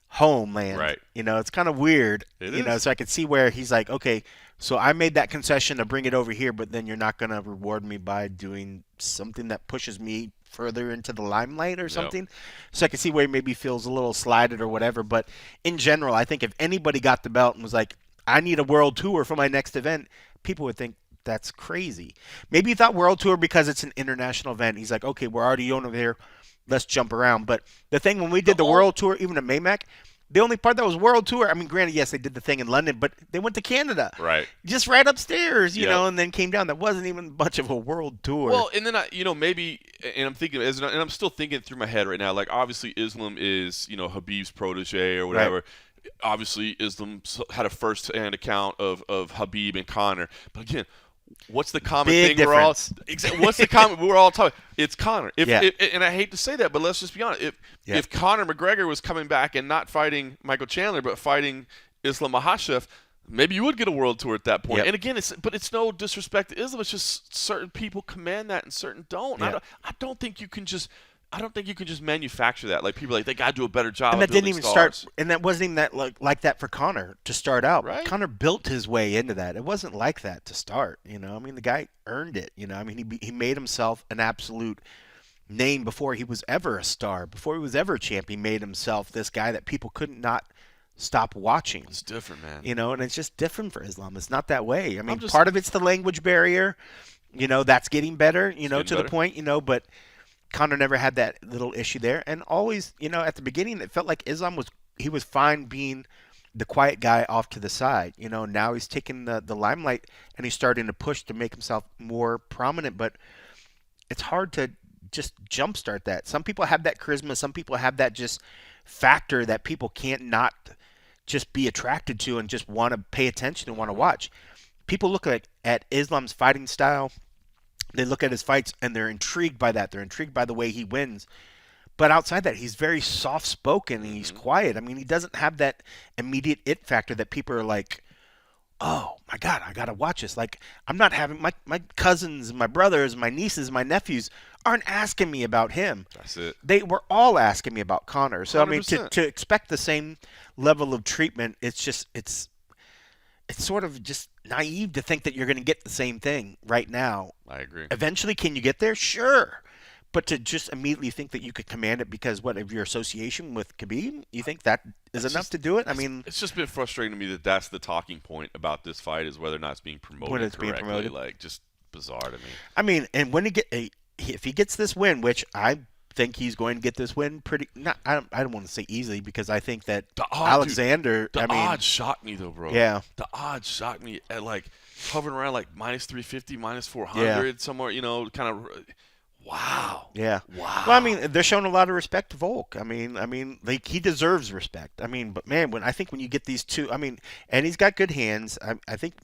B: homeland.
A: Right.
B: It's kind of weird.
A: It is.
B: So I could see where he's like, okay, so I made that concession to bring it over here, but then you're not going to reward me by doing something that pushes me further into the limelight or something. Yep. So I can see where he maybe feels a little slighted or whatever. But in general, I think if anybody got the belt and was like, I need a world tour for my next event, people would think that's crazy. Maybe he thought world tour because it's an international event. He's like, okay, we're already on over here. Let's jump around. But the thing when we did the world tour, even at Maymac, the only part that was world tour, I mean, granted, yes, they did the thing in London, but they went to Canada.
A: Right.
B: Just right upstairs, you know, and then came down. That wasn't even much of a world tour.
A: Well, and then, maybe, and I'm thinking, and I'm still thinking through my head right now, like, obviously Islam is, Habib's protege or whatever. Right. Obviously, Islam had a first-hand account of Habib and Conor. But again, What's the common
B: Big
A: thing
B: difference.
A: what's the common we're all talking? It's Conor.
B: Yeah.
A: And I hate to say that, but let's just be honest. If Conor McGregor was coming back and not fighting Michael Chandler, but fighting Islam Makhachev, maybe you would get a world tour at that point.
B: Yep.
A: And again, it's no disrespect to Islam. It's just certain people command that and certain don't.
B: Yeah.
A: I don't think you can just manufacture that. Like people are like they gotta do a better job.
B: And that didn't even
A: stars.
B: start. And that wasn't even that like that for Conor to start out.
A: Right.
B: Conor built his way into that. It wasn't like that to start. I mean, the guy earned it. I mean, he made himself an absolute name before he was ever a star, before he was ever a champ. He made himself this guy that people couldn't not stop watching.
A: It's different, man.
B: And it's just different for Islam. It's not that way. I mean, part of it's the language barrier. That's getting better. The point. But Conor never had that little issue there, and always, at the beginning, it felt like Islam was fine being the quiet guy off to the side. Now he's taking the limelight and he's starting to push to make himself more prominent. But it's hard to just jumpstart that. Some people have that charisma. Some people have that just factor that people can't not just be attracted to and just want to pay attention and want to watch. People look at Islam's fighting style. They look at his fights and they're intrigued by that. They're intrigued by the way he wins. But outside that, he's very soft-spoken and he's quiet. I mean, he doesn't have that immediate it factor that people are like, oh, my God, I got to watch this. Like, I'm not having my cousins, my brothers, my nieces, my nephews aren't asking me about him.
A: That's it.
B: They were all asking me about Conor. So, 100%. I mean, to expect the same level of treatment, it's sort of just naive to think that you're going to get the same thing right now.
A: I agree.
B: Eventually, can you get there? Sure. But to just immediately think that you could command it because of your association with Khabib, you think that is enough to do it? I mean,
A: it's just been frustrating to me that that's the talking point about this fight is whether or not it's being promoted correctly. Like, just bizarre to me.
B: I mean, and when if he gets this win, which I think he's going to get this win I don't want to say easily because I think that Alexander.
A: Dude, odds shock me though, bro.
B: Yeah.
A: The odds shock me at like hovering around like minus 350, minus 400 somewhere. Kind of. Wow.
B: Yeah.
A: Wow.
B: Well, I mean, they're showing a lot of respect to Volk. I mean, he deserves respect. I mean, but man, when you get these two, I mean, and he's got good hands. I think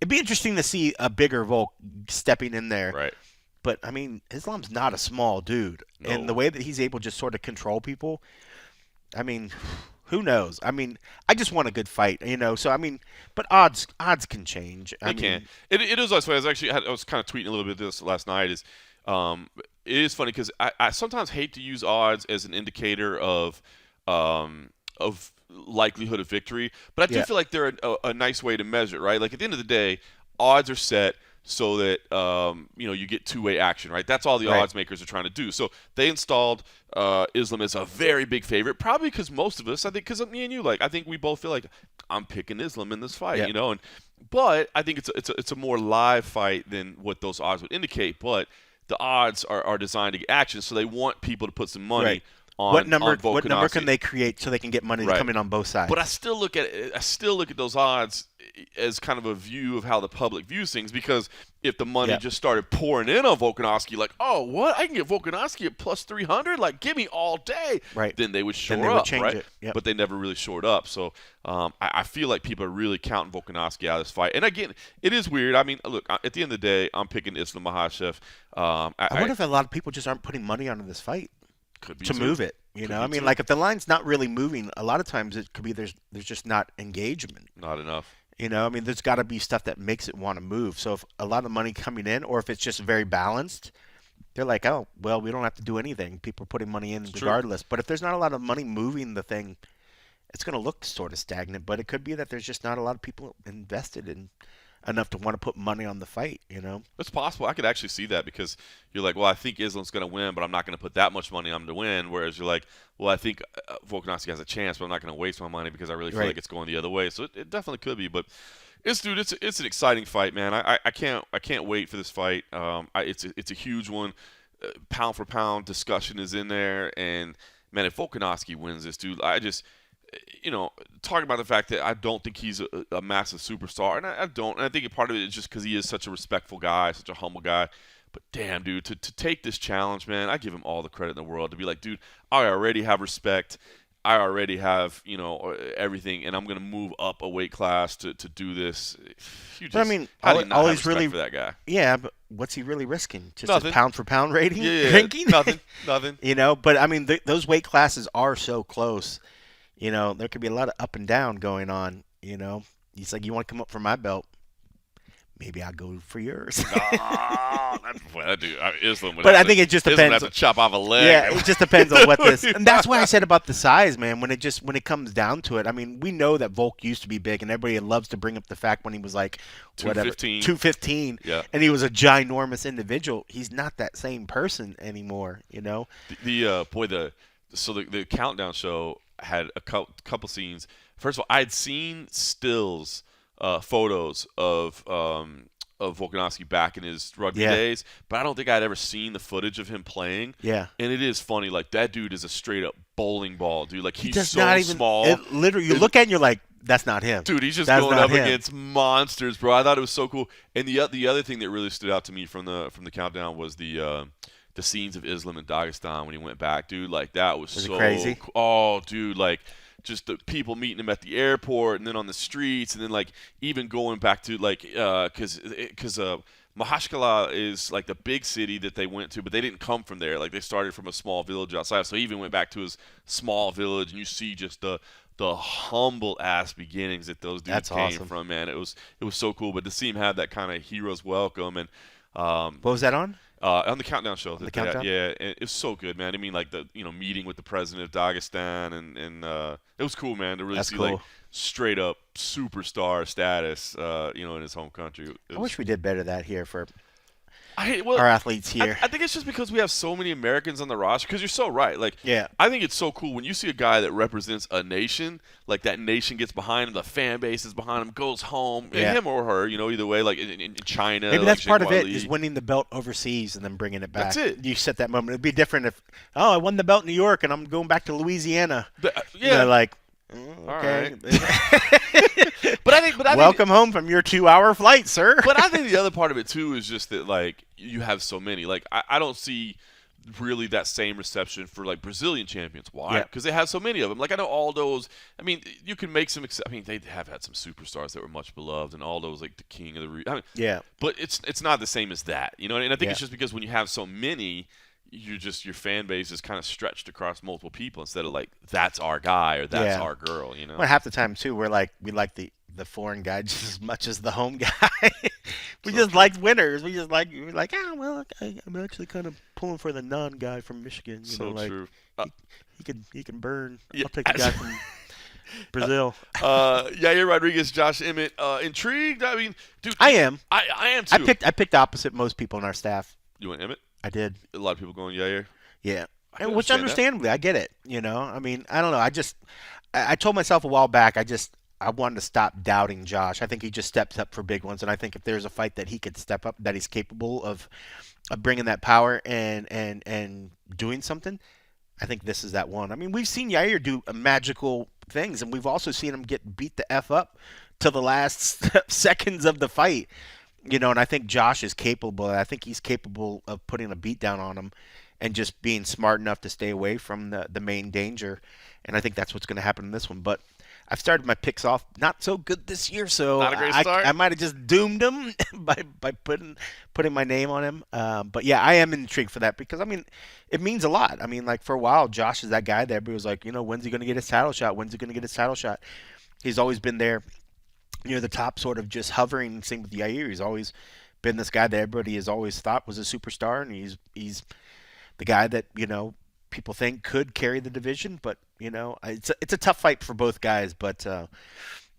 B: it'd be interesting to see a bigger Volk stepping in there.
A: Right.
B: But I mean, Islam's not a small dude, and the way that he's able to just sort of control people, I mean, who knows? I mean, I just want a good fight, So I mean, but odds can change.
A: They can. It is also. I was kind of tweeting a little bit this last night. It is funny because I sometimes hate to use odds as an indicator of likelihood of victory, but I do feel like they're a nice way to measure it, right? Like at the end of the day, odds are set so that you get two-way action, right? That's all the odds makers are trying to do. So they installed Islam as a very big favorite, probably because most of us, I think, because me and you, I think we both feel like I'm picking Islam in this fight, but I think it's a more live fight than what those odds would indicate. But the odds are designed to get action, so they want people to put some money.
B: What number can they create so they can get money to come in on both sides?
A: But I still look at those odds as kind of a view of how the public views things, because if the money just started pouring in on Volkanovski, like, oh, what? I can get Volkanovski at plus 300? Like, give me all day.
B: Right.
A: Then they would shore up, right? Yep. But they never really shored up. So I feel like people are really counting Volkanovski out of this fight. And again, it is weird. I mean, look, at the end of the day, I'm picking Islam Makhachev. I
B: wonder if a lot of people just aren't putting money onto this fight.
A: Could be
B: to move it, I mean, like if the line's not really moving, a lot of times it could be there's just not engagement.
A: Not enough.
B: I mean, there's got to be stuff that makes it want to move. So if a lot of money coming in, or if it's just very balanced, they're like, oh, well, we don't have to do anything. People are putting money in regardless. But if there's not a lot of money moving the thing, it's going to look sort of stagnant. But it could be that there's just not a lot of people invested in enough to want to put money on the fight,
A: It's possible. I could actually see that because you're like, well, I think Islam's going to win, but I'm not going to put that much money on him to win. Whereas you're like, well, I think Volkanovski has a chance, but I'm not going to waste my money because I really feel like it's going the other way. So it definitely could be. But it's an exciting fight, man. I can't wait for this fight. It's a huge one. Pound for pound discussion is in there, and man, if Volkanovski wins this, dude, I just. Talking about the fact that I don't think he's a massive superstar, and I don't. And I think part of it is just because he is such a respectful guy, such a humble guy. But damn, dude, to take this challenge, man, I give him all the credit in the world to be like, dude, I already have respect. I already have, everything, and I'm going to move up a weight class to do this.
B: But I mean,
A: how do you not have
B: all he's
A: respect
B: really
A: for that guy?
B: Yeah, but what's he really risking? Just
A: Nothing.
B: his pound for pound rating?
A: Yeah,
B: ranking?
A: nothing.
B: But I mean, those weight classes are so close. There could be a lot of up and down going on. He's like, you want to come up for my belt? Maybe I'll go for yours.
A: Islam would
B: but
A: have
B: I think it just depends.
A: Have to chop off a leg.
B: Yeah, it just depends on what this. And that's why I said about the size, man. When it comes down to it, I mean, we know that Volk used to be big, and everybody loves to bring up the fact when he was like 215,
A: yeah,
B: and he was a ginormous individual. He's not that same person anymore.
A: The countdown show had a couple scenes. First of all, I'd seen stills. Photos of Volkanovski back in his rugby days, but I don't think I'd ever seen the footage of him playing.
B: Yeah,
A: and it is funny. Like that dude is a straight up bowling ball, dude. Like he's so
B: not even,
A: small.
B: Literally, you look at it and you're like, that's not him.
A: Dude, he's just going up against monsters, bro. I thought it was so cool. And the other thing that really stood out to me from the countdown was the scenes of Islam in Dagestan when he went back, dude. Like that was so
B: crazy.
A: Oh, dude, like. Just the people meeting him at the airport and then on the streets and then like even going back to like because Mahashkala is like the big city that they went to, but they didn't come from there. Like they started from a small village outside, so he even went back to his small village, and you see just the humble ass beginnings that those dudes came from. Man, it was so cool. But to see him have that kind of hero's welcome and
B: what was that on?
A: On the countdown show.
B: The countdown?
A: Yeah, and it was so good, man. I mean, like the meeting with the president of Dagestan, and it was cool, man, to really see like straight up superstar status, in his home country.
B: I wish we did better that here for
A: our
B: athletes here.
A: I think it's just because we have so many Americans on the roster. Because you're so right. Like,
B: yeah.
A: I think it's so cool when you see a guy that represents a nation. Like that nation gets behind him, the fan base is behind him, goes home, him or her. Either way. Like in China,
B: maybe that's part of it is winning the belt overseas and then bringing it back.
A: That's it.
B: You set that moment. It'd be different if I won the belt in New York and I'm going back to Louisiana.
A: Yeah.
B: Like.
A: Okay.
B: But I think welcome home from your 2-hour flight, sir.
A: But I think the other part of it too is just that like you have so many. Like I don't see really that same reception for like Brazilian champions. Why? Because they have so many of them. Like I know Aldo's. I mean, you can make some. I mean, they have had some superstars that were much beloved, and Aldo's like the king of the. I mean,
B: yeah.
A: But it's not the same as that, And I think it's just because when you have so many. Your fan base is kind of stretched across multiple people instead of like that's our guy or that's our girl,
B: Well, half the time too, we like the foreign guy just as much as the home guy. We just like winners. We're like, I'm actually kind of pulling for the non guy from Michigan.
A: True.
B: He can burn. Yeah. I'll take the guy from Brazil.
A: Yair Rodriguez, Josh Emmett, intrigued. I mean, dude,
B: I am.
A: I am too.
B: I picked opposite most people in our staff.
A: You went Emmett?
B: I did.
A: A lot of people going Yair.
B: Yeah, which understandably, I get it. I mean, I don't know. I told myself a while back. I wanted to stop doubting Josh. I think he just steps up for big ones, and I think if there's a fight that he could step up, that he's capable of bringing that power and doing something. I think this is that one. I mean, we've seen Yair do magical things, and we've also seen him get beat the F up to the last seconds of the fight. And I think Josh is capable. I think he's capable of putting a beat down on him and just being smart enough to stay away from the main danger. And I think that's what's going to happen in this one. But I've started my picks off not so good this year, so
A: not a great start.
B: I might have just doomed him by putting my name on him. But yeah, I am intrigued for that because I mean, it means a lot. I mean, like for a while, Josh is that guy that everybody was like, when's he going to get his title shot? When's he going to get his title shot? He's always been there. Near the top, sort of just hovering. Same with Yair. He's always been this guy that everybody has always thought was a superstar, and he's the guy that people think could carry the division. But it's a tough fight for both guys. But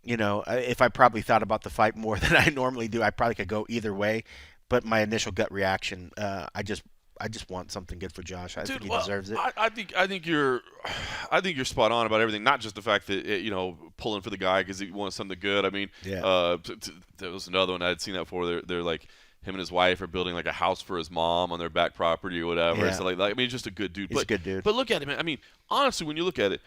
B: if I probably thought about the fight more than I normally do, I probably could go either way. But my initial gut reaction, I just want something good for Josh. I think he deserves it.
A: I think you're spot on about everything. Not just the fact that pulling for the guy because he wants something good. I mean, there was another one I had seen that before. They're like him and his wife are building like a house for his mom on their back property or whatever.
B: Yeah.
A: So I mean, he's just a good dude.
B: He's a good dude.
A: But look at him. I mean, honestly, when you look at it.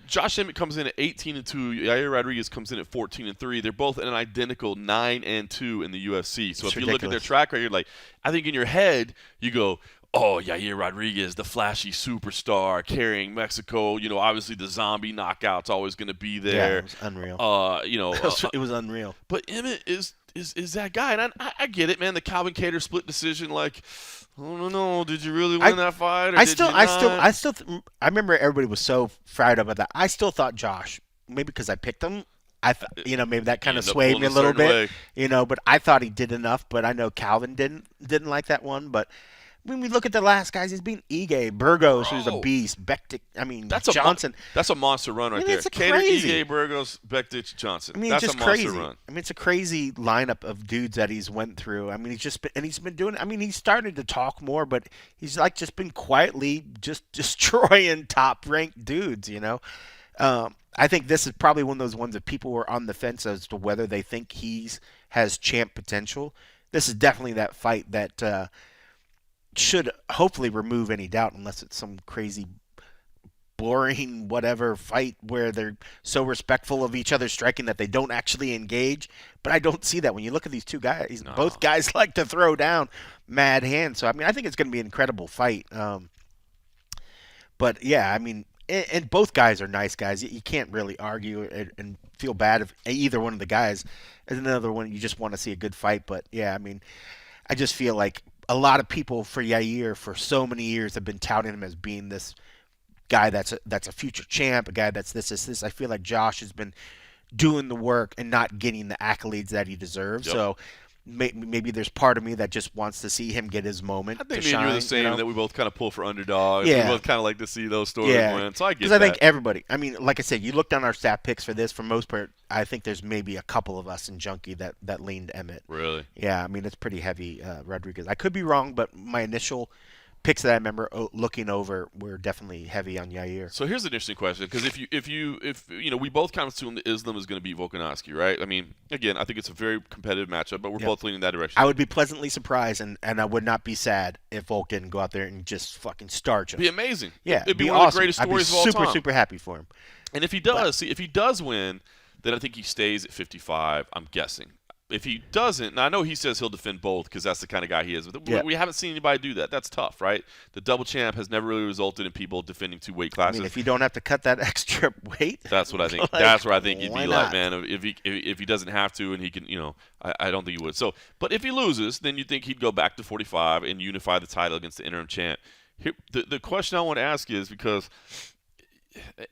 A: Josh Emmett comes in at 18-2. Yair Rodriguez comes in at 14-3. They're both at an identical 9-2 in the UFC. So if you look at their track record, like I think in your head you go, oh, Yair Rodriguez, the flashy superstar carrying Mexico. Obviously the zombie knockout's always going to be there.
B: Yeah, it was unreal. It was unreal.
A: But Emmett is that guy, and I get it, man. The Calvin Kattar split decision, like, oh no, did you really win that fight?
B: I remember everybody was so fired up about that. I still thought Josh, maybe because I picked him. Maybe that kind of swayed me a little bit. But I thought he did enough. But I know Calvin didn't like that one. But when we look at the last guys, he's been Ige, Burgos, who's a beast, Bektic. Johnson.
A: That's a monster run right there.
B: It's crazy.
A: Ige, Burgos, Bektic, Johnson.
B: That's
A: just
B: a monster
A: crazy run.
B: It's a crazy lineup of dudes that he's went through. He's been doing. He's started to talk more, but he's just been quietly just destroying top ranked dudes. I think this is probably one of those ones that people were on the fence as to whether they think has champ potential. This is definitely that fight that should hopefully remove any doubt, unless it's some crazy, boring, whatever fight where they're so respectful of each other's striking that they don't actually engage. But I don't see that when you look at these two guys. No. Both guys like to throw down mad hands. So, I think it's going to be an incredible fight. But, yeah, and both guys are nice guys. You can't really argue and feel bad if either one of the guys is another one. You just want to see a good fight. But, yeah, I just feel like a lot of people for Yair for so many years have been touting him as being this guy that's a future champ, a guy that's this. I feel like Josh has been doing the work and not getting the accolades that he deserves. Yep. So maybe there's part of me that just wants to see him get his moment.
A: I think
B: me and
A: you're the same, that we both kind of pull for underdogs.
B: Yeah.
A: We both kind of like to see those stories win. So I get that.
B: Because I think everybody, like I said, you look down our stat picks for this, for most part, I think there's maybe a couple of us in Junkie that leaned Emmett.
A: Really?
B: Yeah, it's pretty heavy, Rodriguez. I could be wrong, but my initial picks that I remember looking over were definitely heavy on Yair.
A: So here's an interesting question, because if we both kind of assume that Islam is going to beat Volkanovski, right? Again, I think it's a very competitive matchup, but we're both leaning in that direction.
B: I would be pleasantly surprised, and I would not be sad if Volk didn't go out there and just fucking starch him.
A: It'd be amazing.
B: Yeah,
A: it'd be
B: one
A: awesome. Of the greatest stories
B: of all
A: time.
B: Super happy for him.
A: And if he does win, then I think he stays at 55. I'm guessing. If he doesn't, and I know he says he'll defend both because that's the kind of guy he is. But we haven't seen anybody do that. That's tough, right? The double champ has never really resulted in people defending two weight classes.
B: If you don't have to cut that extra weight,
A: that's what I think. That's where I think he'd be like, man. If he doesn't have to, and he can, I don't think he would. So, but if he loses, then you think he'd go back to 45 and unify the title against the interim champ. Here, the question I want to ask is because,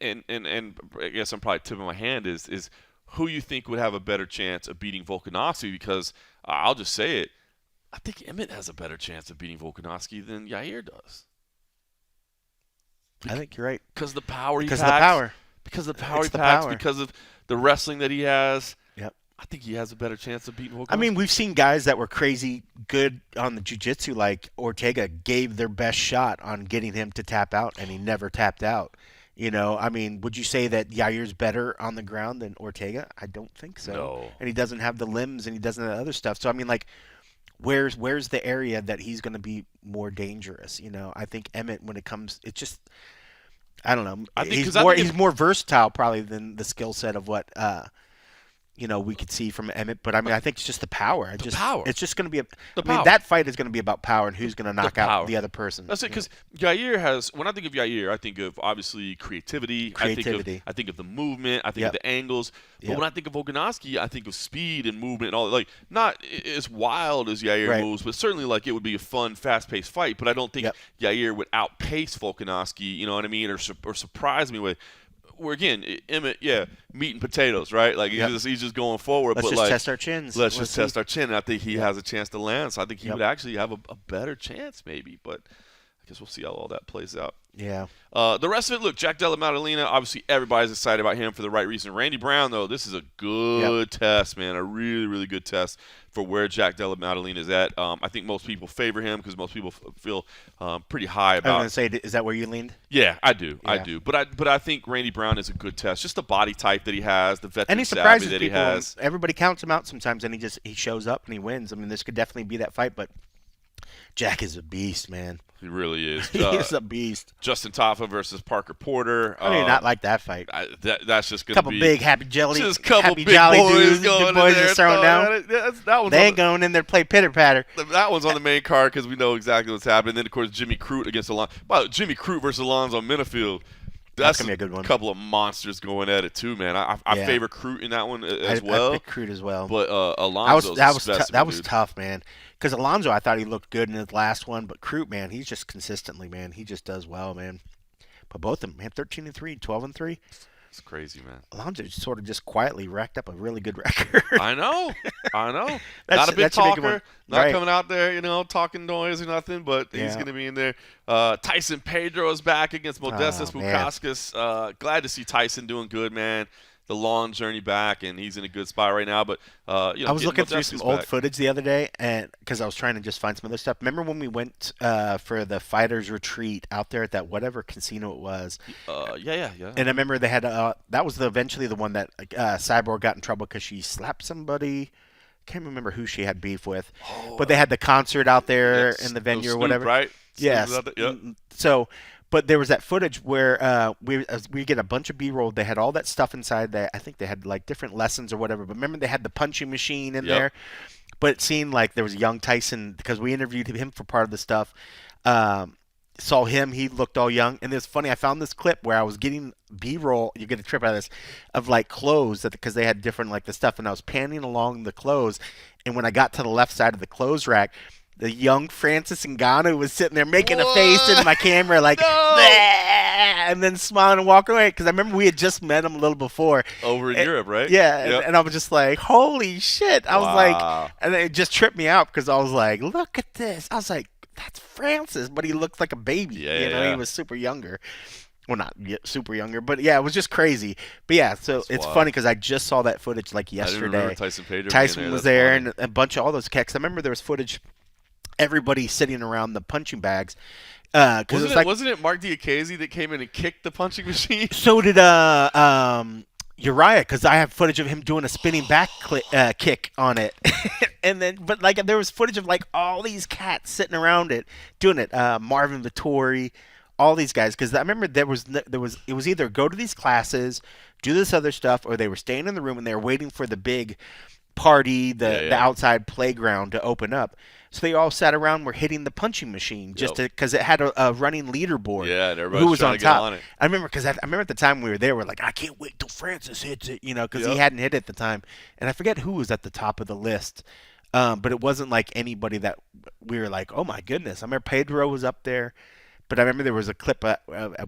A: and I guess I'm probably tipping my hand is who you think would have a better chance of beating Volkanovski, because I'll just say it, I think Emmett has a better chance of beating Volkanovski than Yair does.
B: I think you're right.
A: Because of the power he
B: packs.
A: Because of the power he packs. Because of the wrestling that he has.
B: Yep.
A: I think he has a better chance of beating Volkanovski.
B: We've seen guys that were crazy good on the jiu-jitsu, like Ortega gave their best shot on getting him to tap out, and he never tapped out. Would you say that Yair's better on the ground than Ortega? I don't think so.
A: No.
B: And he doesn't have the limbs, and he doesn't have other stuff. So, where's the area that he's going to be more dangerous? I think Emmett, when it comes, it's just, I don't know. He's more versatile probably than the skill set of what we could see from Emmett, but I think it's just the power.
A: Power.
B: It's just going to be that fight is going to be about power and who's going to knock out the other person.
A: That's it, because Yair has. When I think of Yair, I think of obviously creativity. I think of the movement. I think of the angles. But when I think of Volkanovski, I think of speed and movement and all. Like, not as wild as Yair moves, but certainly like it would be a fun, fast-paced fight. But I don't think Yair would outpace Volkanovski. You know what I mean, or surprise me with. Where again, Emmett, meat and potatoes, right? Like he's just going forward.
B: Let's just test our chins.
A: Let's just test our chin. And I think he has a chance to land. So I think he would actually have a better chance, maybe. But I guess we'll see how all that plays out.
B: Yeah.
A: The rest of it, look, Jack Della Maddalena, obviously everybody's excited about him for the right reason. Randy Brown, though, this is a good test, man, a really, really good test for where Jack Della Maddalena is at. I think most people favor him because most people feel pretty high about.
B: I was going to say, is that where you leaned?
A: Yeah, I do. Yeah. I do. But I think Randy Brown is a good test. Just the body type that he has, the veteran savvy that he has.
B: Everybody counts him out sometimes, and he shows up and he wins. This could definitely be that fight, but Jack is a beast, man.
A: He really is.
B: He's a beast.
A: Justin Taffa versus Parker Porter.
B: I do not like that fight.
A: That's just going to be...
B: couple big happy jelly,
A: just a couple
B: happy
A: big
B: jolly
A: boys
B: dudes.
A: going
B: The boys
A: in there
B: just throwing down. They ain't going in there to play pitter-patter.
A: That one's on the main card because we know exactly what's happening. Then, of course, Jimmy Crute against Alonzo. Wow, Jimmy Crute versus Alonzo Minifield. That's
B: going to be a good one.
A: A couple of monsters going at it, too, man. I favor Crute in that one as well.
B: I pick Crute as well.
A: But Alonzo's
B: that was tough, man. Because Alonzo, I thought he looked good in his last one. But Crute, man, he's just consistently, man. He just does well, man. But both of them, man, 13-3, 12-3.
A: It's crazy, man.
B: Alonzo sort of just quietly racked up a really good record.
A: I know. Not a big talker. Not
B: right.
A: coming out there, talking noise or nothing, but he's going to be in there. Tyson Pedro is back against Modestas Bukauskas. Glad to see Tyson doing good, man. The long journey back, and he's in a good spot right now. But I
B: was looking through some old footage the other day, and because I was trying to just find some other stuff. Remember when we went for the fighters retreat out there at that whatever casino it was?
A: Yeah.
B: And I remember they had that was eventually the one that Cyborg got in trouble because she slapped somebody. Can't remember who she had beef with, but they had the concert out there in the venue or whatever.
A: Right?
B: Yes.
A: Yep.
B: So. But there was that footage where we get a bunch of B-roll. They had all that stuff inside that. I think they had like different lessons or whatever. But remember they had the punching machine in there. But it seemed like there was a young Tyson because we interviewed him for part of the stuff. Saw him. He looked all young. And it's funny. I found this clip where I was getting B-roll. You get a trip out of this of like clothes because they had different like the stuff. And I was panning along the clothes. And when I got to the left side of the clothes rack, the young Francis Ngannou was sitting there making a face into my camera like, and then smiling and walking away. Because I remember we had just met him a little before.
A: Over in Europe, right?
B: Yeah, and I was just like, holy shit. I was like, and it just tripped me out because I was like, look at this. I was like, that's Francis, but he looks like a baby. He was super younger. Well, not super younger, but yeah, it was just crazy. But yeah, so it's funny because I just saw that footage like yesterday.
A: I didn't remember Tyson Pedro.
B: Tyson was there and a bunch of all those kicks. I remember there was footage. Everybody sitting around the punching bags.
A: Wasn't it Mark Diakiese that came in and kicked the punching machine?
B: So did Uriah, because I have footage of him doing a spinning back kick on it. And then, but like there was footage of like all these cats sitting around it doing it. Marvin Vittori, all these guys, because I remember it was either go to these classes, do this other stuff, or they were staying in the room and they were waiting for the big party, the outside playground to open up. So they all sat around, were hitting the punching machine just because it had a running leaderboard.
A: Yeah, and everybody
B: who was
A: trying
B: on
A: to
B: top.
A: Get on it.
B: I remember because I remember at the time we were there, we're like, I can't wait till Francis hits it, because he hadn't hit it at the time, and I forget who was at the top of the list, but it wasn't like anybody that we were like, oh my goodness. I remember Pedro was up there. But I remember there was a clip at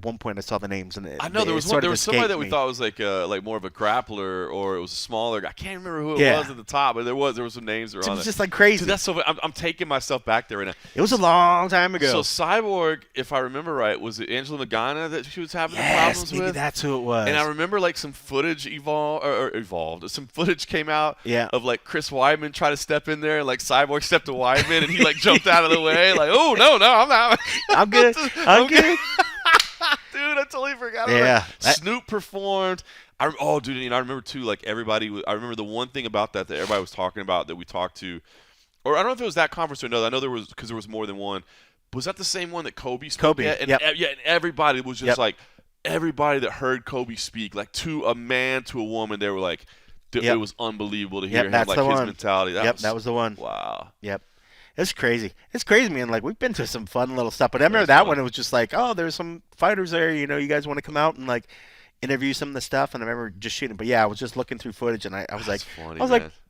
B: one point I saw the names and
A: I know there was somebody that we thought was like more of a grappler or it was a smaller. I can't remember who it was at the top, but there was some names that were on it.
B: It was just like crazy.
A: Dude, that's so. I'm taking myself back there right now.
B: It was a long time ago.
A: So Cyborg, if I remember right, was it Angela Magana that she was having the problems with?
B: Maybe that's who it was.
A: And I remember like some footage evolved. Some footage came out of like Chris Weidman trying to step in there, and like Cyborg stepped to Weidman, and he like jumped out of the way, like, oh no, I'm not.
B: I'm good. I'm good.
A: Dude, I totally forgot about that. Snoop performed. I remember too, like everybody. I remember the one thing about that everybody was talking about that we talked to, or I don't know if it was that conference or another. I know there was because there was more than one. Was that the same one that Kobe spoke at? And and everybody was just like everybody that heard Kobe speak, like to a man, to a woman, they were like, it was unbelievable to hear him like his mentality.
B: That was the one.
A: Wow.
B: Yep. It's crazy. It's crazy, man. Like, we've been to some fun little stuff. But I remember that one, it was just like, oh, there's some fighters there. You guys want to come out and, like, interview some of the stuff? And I remember just shooting. But, yeah, I was just looking through footage, and I was like,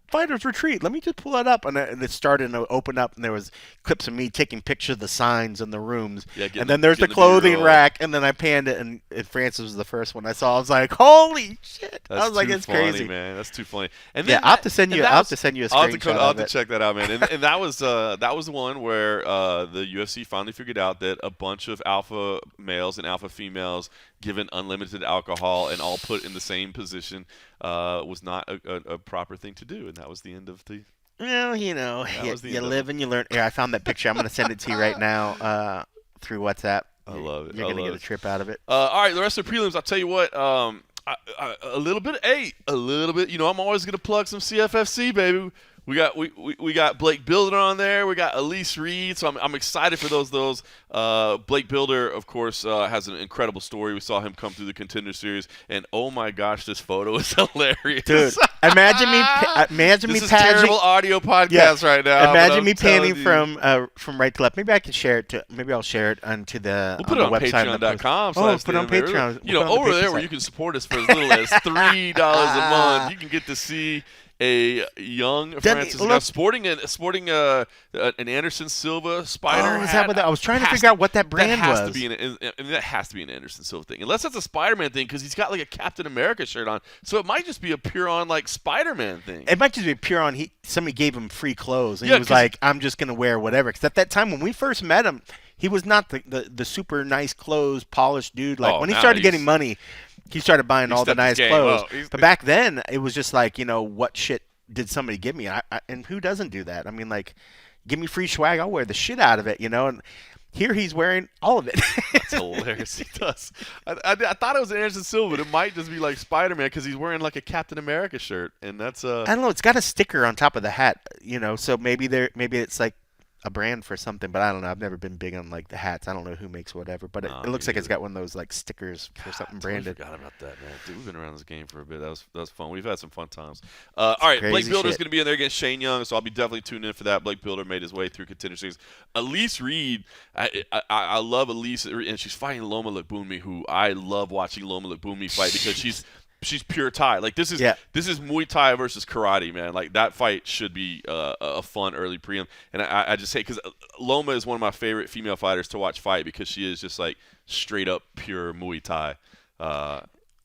B: Fighters Retreat. Let me just pull that up. And it started to open up, and there was clips of me taking pictures of the signs in the rooms. Yeah, and then there's the clothing rack, and then I panned it, and Francis was the first one I saw. I was like, holy shit. I was like, it's crazy.
A: Man. That's too funny. And
B: then I'll have to send you a screenshot.
A: I'll have to check that out, man. And that was the one where the UFC finally figured out that a bunch of alpha males and alpha females given unlimited alcohol and all put in the same position was not a proper thing to do, and that was the end of the.
B: Well, you live and you learn. Yeah, I found that picture. I'm going to send it to you right now through WhatsApp.
A: I love it.
B: You're going to get a trip out of it.
A: All right, the rest of the prelims. I'll tell you what. A little bit. I'm always going to plug some CFFC, baby. we got Blake Builder on there. We got Elise Reed. So I'm excited for those. Blake Builder, of course, has an incredible story. We saw him come through the Contender Series, and oh my gosh, this photo is hilarious.
B: Dude, imagine me
A: this is
B: panning.
A: Terrible audio podcast right now.
B: Imagine me panning from right to left. Maybe I can share it. Maybe I'll share it onto the.
A: We'll put it on
B: Patreon.com.
A: Oh,
B: put it on Patreon.
A: Over there where you can support us for as little as $3 a month. You can get to see a young Francis sporting an Anderson Silva Spider.
B: Oh, is that what I was trying to figure out what that brand was?
A: That has to be an Anderson Silva thing, unless it's a Spider-Man thing, because he's got like a Captain America shirt on. So it might just be a pure on like Spider-Man thing.
B: It might just be pure on. Somebody gave him free clothes, and he was like, "I'm just gonna wear whatever." Because at that time when we first met him, he was not the super nice clothes, polished dude. Like when he started getting money. He started buying all the nice clothes. But back then, it was just like, what shit did somebody give me? And who doesn't do that? I mean, like, give me free swag. I'll wear the shit out of it, And here he's wearing all of it.
A: That's hilarious. He does. I thought it was Anderson Silva, but it might just be like Spider-Man because he's wearing like a Captain America shirt. And that's
B: I don't know. It's got a sticker on top of the hat, So maybe it's like a brand for something, but I don't know. I've never been big on like the hats. I don't know who makes whatever, but it looks like it's got one of those like stickers for something branded.
A: I forgot about that, man. Dude, we've been around this game for a bit. That was fun. We've had some fun times. All right, Blake Builder's going to be in there against Shane Young, so I'll be definitely tuned in for that. Blake Builder made his way through Contender Series. Elise Reed, I love Elise, and she's fighting Loma Lookboonmee, who I love watching Loma Lookboonmee fight because she's pure Thai. Like this is Muay Thai versus karate, man. Like that fight should be a fun early prelim. And I just say because Loma is one of my favorite female fighters to watch fight because she is just like straight up pure Muay Thai.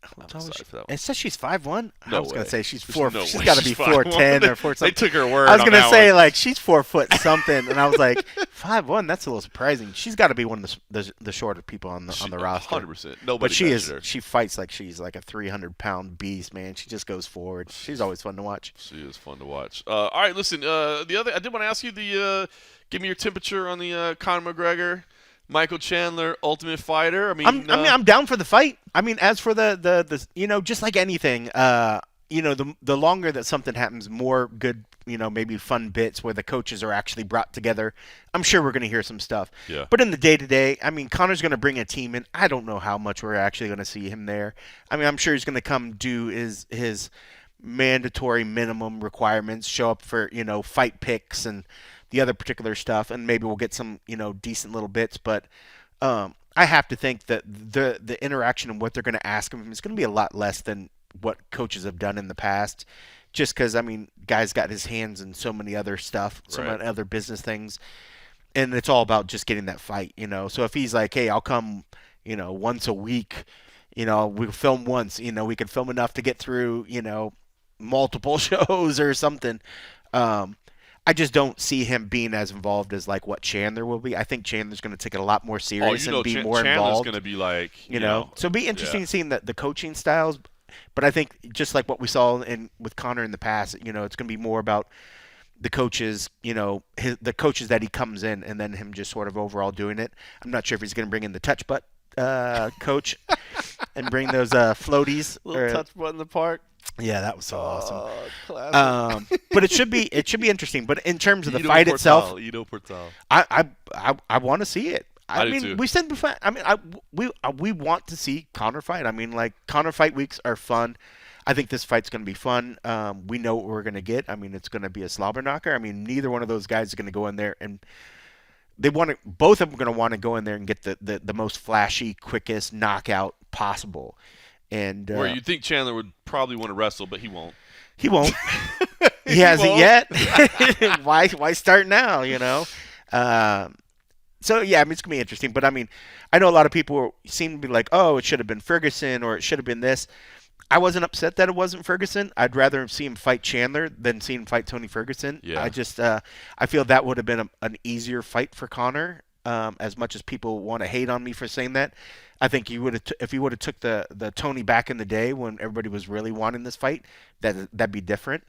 A: I'm excited for that one.
B: It says she's 5'1".
A: No
B: I was gonna say she's 4.
A: No
B: she's got to be 4'10" or 4 something.
A: They took her word.
B: I was gonna say
A: one.
B: like she's 4 foot something, and I was like 5'1". That's a little surprising. She's got to be one of the shorter people on the roster.
A: 100%. Nobody.
B: But she is. Her. She fights like she's like a 300-pound beast, man. She just goes forward. She's always fun to watch.
A: She is fun to watch. All right, listen. I did want to ask you give me your temperature on the Conor McGregor. Michael Chandler, Ultimate Fighter.
B: I'm down for the fight. I mean, as for the just like anything, the longer that something happens, more good, maybe fun bits where the coaches are actually brought together. I'm sure we're going to hear some stuff.
A: Yeah.
B: But in the day-to-day, I mean, Conor's going to bring a team in. I don't know how much we're actually going to see him there. I mean, I'm sure he's going to come do his mandatory minimum requirements, show up for, fight picks and the other particular stuff, and maybe we'll get some, decent little bits. But I have to think that the interaction and what they're going to ask him is going to be a lot less than what coaches have done in the past. Just because, I mean, guy's got his hands in so many other stuff, so many other business things, and it's all about just getting that fight, So if he's like, hey, I'll come, once a week, we'll film once, we can film enough to get through, multiple shows or something. I just don't see him being as involved as like what Chandler will be. I think Chandler's going to take it a lot more serious and be more
A: Chandler's
B: involved.
A: Chandler's going to be like,
B: So it'll be interesting seeing the coaching styles. But I think just like what we saw with Conor in the past, it's going to be more about the coaches, the coaches that he comes in and then him just sort of overall doing it. I'm not sure if he's going to bring in the touch butt coach and bring those floaties.
A: Little touch butt in the park.
B: Yeah, that was so awesome.
A: Classic.
B: But it should be interesting. But in terms of the fight itself, I want to see it. I mean,
A: too.
B: We said before. I mean, we want to see Conor fight. I mean, like Conor fight weeks are fun. I think this fight's going to be fun. We know what we're going to get. I mean, it's going to be a slobber knocker. I mean, neither one of those guys is going to go in there and both of them are going to want to go in there and get the most flashy, quickest knockout possible. And
A: where you think Chandler would probably want to wrestle, but he won't.
B: He won't. He hasn't yet. Why start now? So yeah, I mean it's gonna be interesting. But I mean, I know a lot of people seem to be like, oh, it should have been Ferguson or it should have been this. I wasn't upset that it wasn't Ferguson. I'd rather see him fight Chandler than see him fight Tony Ferguson.
A: Yeah.
B: I feel that would have been an easier fight for Conor. As much as people want to hate on me for saying that, I think if he would have took the Tony back in the day when everybody was really wanting this fight, that'd be different.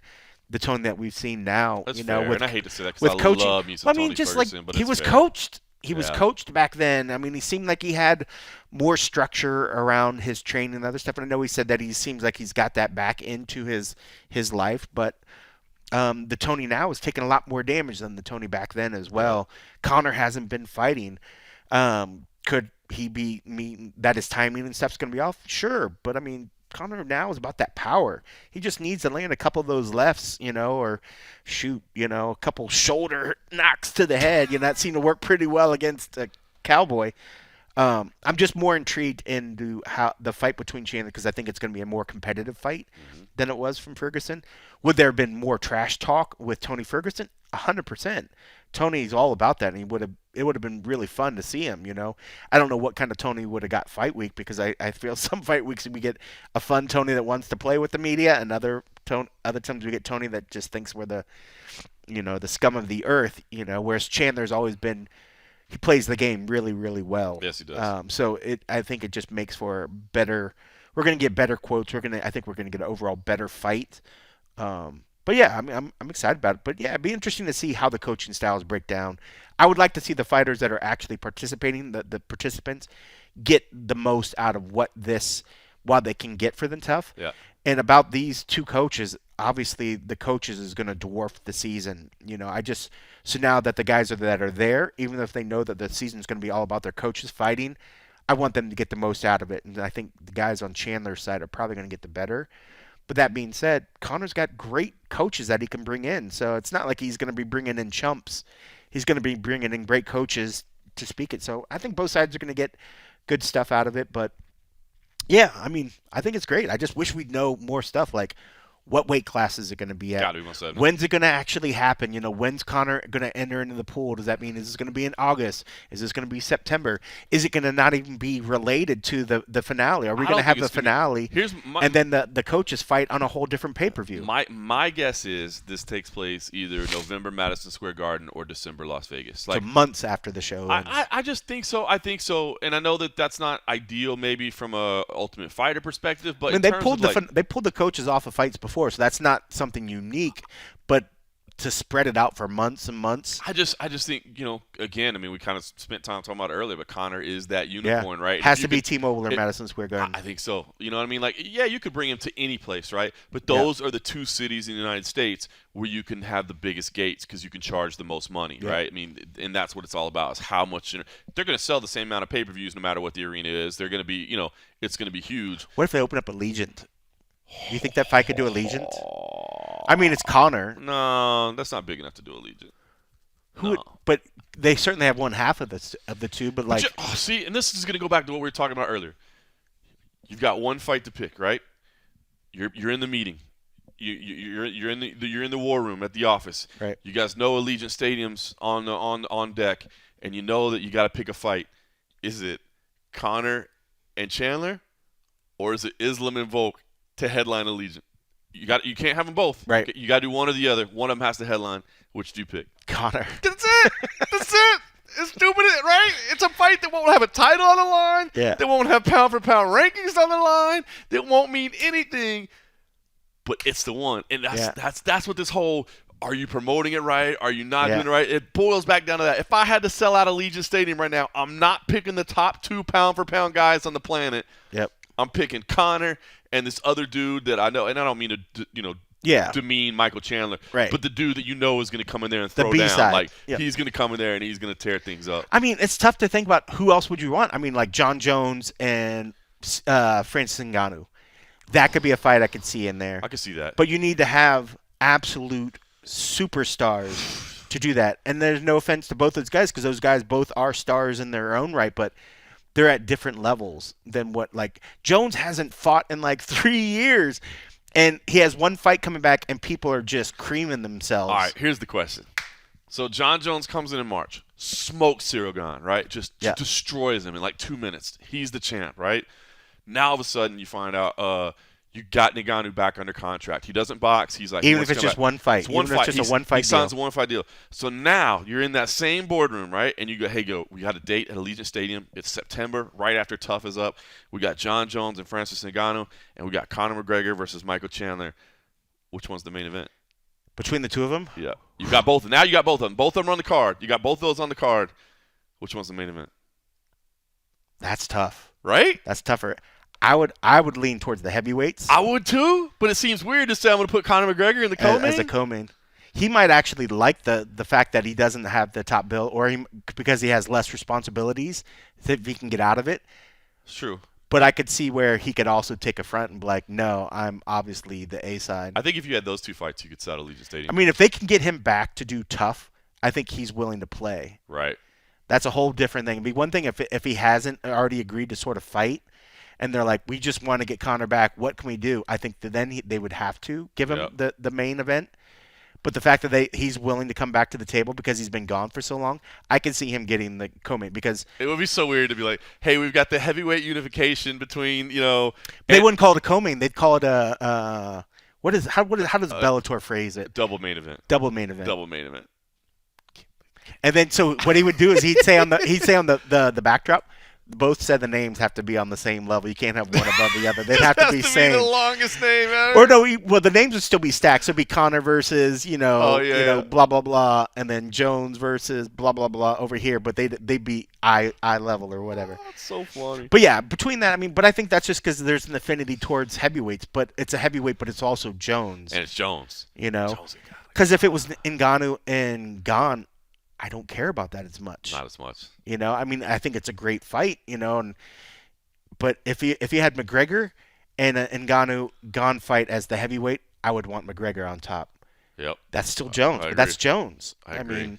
B: The Tony that we've seen now,
A: That's fair. And I hate to say that because
B: with coaching,
A: love me some Tony Ferguson, but
B: he was
A: fair.
B: coached. He was coached back then. I mean, he seemed like he had more structure around his training and other stuff. And I know he said that he seems like he's got that back into his life, but The Tony now is taking a lot more damage than the Tony back then as well. Conor hasn't been fighting. Could he be mean that his timing and stuff's going to be off? Sure, but I mean, Conor now is about that power. He just needs to land a couple of those lefts, or shoot, a couple shoulder knocks to the head. That seemed to work pretty well against a Cowboy. I'm just more intrigued into how the fight between Chandler, because I think it's going to be a more competitive fight than it was from Ferguson. Would there have been more trash talk with Tony Ferguson? 100%. Tony's all about that, and it would have been really fun to see him. I don't know what kind of Tony would have got fight week, because I feel some fight weeks we get a fun Tony that wants to play with the media, and other times we get Tony that just thinks we're the scum of the earth. Whereas Chandler's always been. He plays the game really, really well.
A: Yes, he does.
B: So I think it just makes for better. We're going to get better quotes. I think we're going to get an overall better fight. But yeah, I mean, I'm excited about it. But yeah, it'd be interesting to see how the coaching styles break down. I would like to see the fighters that are actually participating, the participants, get the most out of what they can get for them tough.
A: Yeah.
B: And about these two coaches, obviously the coaches is going to dwarf the season. So now that the guys that are there, even if they know that the season is going to be all about their coaches fighting, I want them to get the most out of it. And I think the guys on Chandler's side are probably going to get the better. But that being said, Conor's got great coaches that he can bring in. So it's not like he's going to be bringing in chumps. He's going to be bringing in great coaches to speak it. So I think both sides are going to get good stuff out of it. But yeah, I mean, I think it's great. I just wish we'd know more stuff like what weight class is it going to be at?
A: Gotta be 170.
B: When's it going to actually happen? When's Conor going to enter into the pool? Does that mean is this going to be in August? Is this going to be September? Is it going to not even be related to the finale? Are we going to have the finale and then the coaches fight on a whole different pay-per-view?
A: My guess is this takes place either November Madison Square Garden or December Las Vegas.
B: So months after the show.
A: I just think so. I think so, and I know that that's not ideal maybe from a Ultimate Fighter perspective, but
B: they pulled the coaches off of fights before. So that's not something unique, but to spread it out for months and months.
A: I just think, again, I mean, we kind of spent time talking about it earlier, but Conor is that unicorn, right?
B: Has to be T-Mobile or Madison Square Garden.
A: I think so. You know what I mean? Like, yeah, you could bring him to any place, right? But those are the two cities in the United States where you can have the biggest gates because you can charge the most money, right? I mean, and that's what it's all about is how much they're going to sell the same amount of pay-per-views no matter what the arena is. They're going to be, it's going to be huge.
B: What if they open up Allegiant? Do you think that fight could do Allegiant? I mean, it's Conor.
A: No, that's not big enough to do Allegiant.
B: But they certainly have one half of the two. But like,
A: see, and this is going to go back to what we were talking about earlier. You've got one fight to pick, right? You're in the meeting. You're in the war room at the office.
B: Right.
A: You guys know Allegiant Stadium's on deck, and you know that you got to pick a fight. Is it Conor and Chandler, or is it Islam and Volk to headline Allegiant? You can't have them both.
B: Right.
A: You got to do one or the other. One of them has to headline. Which do you pick?
B: Conor.
A: That's it. That's it. It's stupid, right? It's a fight that won't have a title on the line.
B: Yeah.
A: That won't have pound-for-pound rankings on the line. That won't mean anything. But it's the one. And that's what this whole, are you promoting it right? Are you not doing it right? It boils back down to that. If I had to sell out Allegiant Stadium right now, I'm not picking the top 2 pound-for-pound guys on the planet.
B: Yep.
A: I'm picking Conor and this other dude that I know, and I don't mean to, demean Michael Chandler,
B: right?
A: But the dude that you know is going to come in there and throw down, like he's going to come in there and he's going to tear things up.
B: I mean, it's tough to think about who else would you want. I mean, like John Jones and Francis Ngannou. That could be a fight I could see in there.
A: I could see that.
B: But you need to have absolute superstars to do that. And there's no offense to both those guys because those guys both are stars in their own right, but they're at different levels than what, like, Jones hasn't fought in like 3 years, and he has one fight coming back, and people are just creaming themselves.
A: All right, here's the question. So John Jones comes in March, smokes Cyril Gane, right? Just destroys him in like 2 minutes. He's the champ, right? Now all of a sudden you find out you got Ngannou back under contract. He doesn't box. He's like,
B: even if it's just one fight.
A: It's one
B: fight.
A: If
B: it's just a one-fight
A: deal. He signs a one-fight deal. So now you're in that same boardroom, right? And you go, hey, we got a date at Allegiant Stadium. It's September, right after Tough is up. We got John Jones and Francis Ngannou, and we got Conor McGregor versus Michael Chandler. Which one's the main event?
B: Between the two of them?
A: Yeah. You got both. Now you got both of them. Both of them are on the card. You got both of those on the card. Which one's the main event?
B: That's tough.
A: Right?
B: That's tougher. I would lean towards the heavyweights.
A: I would too, but it seems weird to say I'm going to put Conor McGregor in the co-main.
B: As a co-main. He might actually like the fact that he doesn't have the top bill, or because he has less responsibilities, if he can get out of it.
A: It's true.
B: But I could see where he could also take a front and be like, no, I'm obviously the A side.
A: I think if you had those two fights, you could settle Allegiant Stadium.
B: I mean, if they can get him back to do tough, I think he's willing to play.
A: Right.
B: That's a whole different thing. It'd be one thing if he hasn't already agreed to sort of fight, and they're like, we just want to get Conor back. What can we do? I think that then they would have to give him the main event. But the fact that he's willing to come back to the table because he's been gone for so long, I can see him getting the co-main because
A: it would be so weird to be like, hey, we've got the heavyweight unification between,
B: They wouldn't call it a co-main. They'd call it a how does Bellator phrase it?
A: Double main event.
B: Double main event.
A: Double main event.
B: And then so what he would do is he'd say on the backdrop, both said the names have to be on the same level. You can't have one above the other. They'd have to be same.
A: Be the longest name ever.
B: Or no, well the names would still be stacked. So it'd be Conor versus blah blah blah, and then Jones versus blah blah blah over here. But they'd be eye level or whatever.
A: Oh, that's so funny.
B: But yeah, between that, I mean, but I think that's just because there's an affinity towards heavyweights. But it's a heavyweight, but it's also Jones.
A: And it's Jones.
B: Because if it was Ngannou and Gane, I don't care about that as much.
A: Not as much.
B: I mean, I think it's a great fight, but if you had McGregor and an Ngannou Gane fight as the heavyweight, I would want McGregor on top.
A: Yep.
B: That's still Jones, but that's Jones.
A: I agree.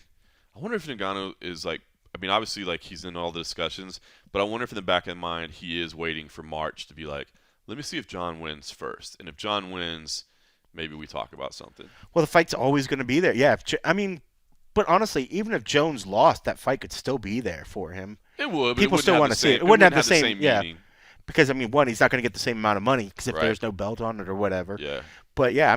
A: I wonder if Ngannou is obviously he's in all the discussions, but I wonder if in the back of his mind he is waiting for March to be like, let me see if John wins first. And if John wins, maybe we talk about something.
B: Well, the fight's always going to be there. Yeah, but honestly, even if Jones lost, that fight could still be there for him.
A: It would. But
B: people still want to see it. It wouldn't have the same meaning. Because one, he's not going to get the same amount of money because if there's no belt on it or whatever.
A: Yeah.
B: But yeah,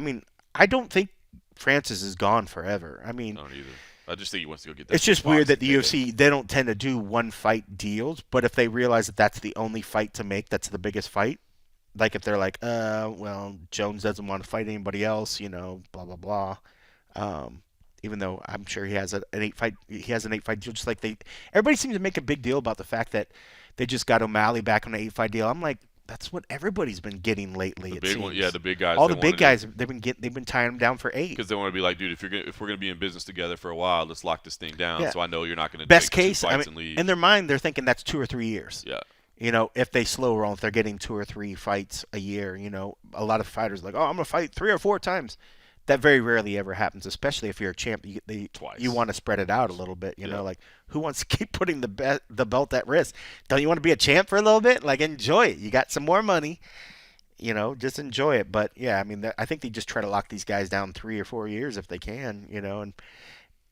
B: I don't think Francis is gone forever. I don't
A: either. I just think he wants to go get that.
B: It's just weird that the UFC, they don't tend to do one fight deals, but if they realize that that's the only fight to make, that's the biggest fight. Like if they're like, well, Jones doesn't want to fight anybody else, blah blah blah. Even though I'm sure he has an 8-fight deal, just like everybody seems to make a big deal about the fact that they just got O'Malley back on an 8-fight deal. I'm like, that's what everybody's been getting lately.
A: The big one, the big guys.
B: All the big guys, they've been tying them down for 8
A: because they want to be like, dude, if we're gonna be in business together for a while, let's lock this thing down. Yeah. So I know you're not gonna
B: best
A: take
B: case.
A: 2 fights and leave.
B: In their mind, they're thinking that's 2 or 3 years.
A: Yeah.
B: If they slow roll, if they're getting 2 or 3 fights a year, a lot of fighters are like, oh, I'm gonna fight 3 or 4 times. That very rarely ever happens, especially if you're a champ. You want to spread it out a little bit, like who wants to keep putting the belt at risk? Don't you want to be a champ for a little bit? Like enjoy it. You got some more money, just enjoy it. But yeah, I mean, I think they just try to lock these guys down 3 or 4 years if they can,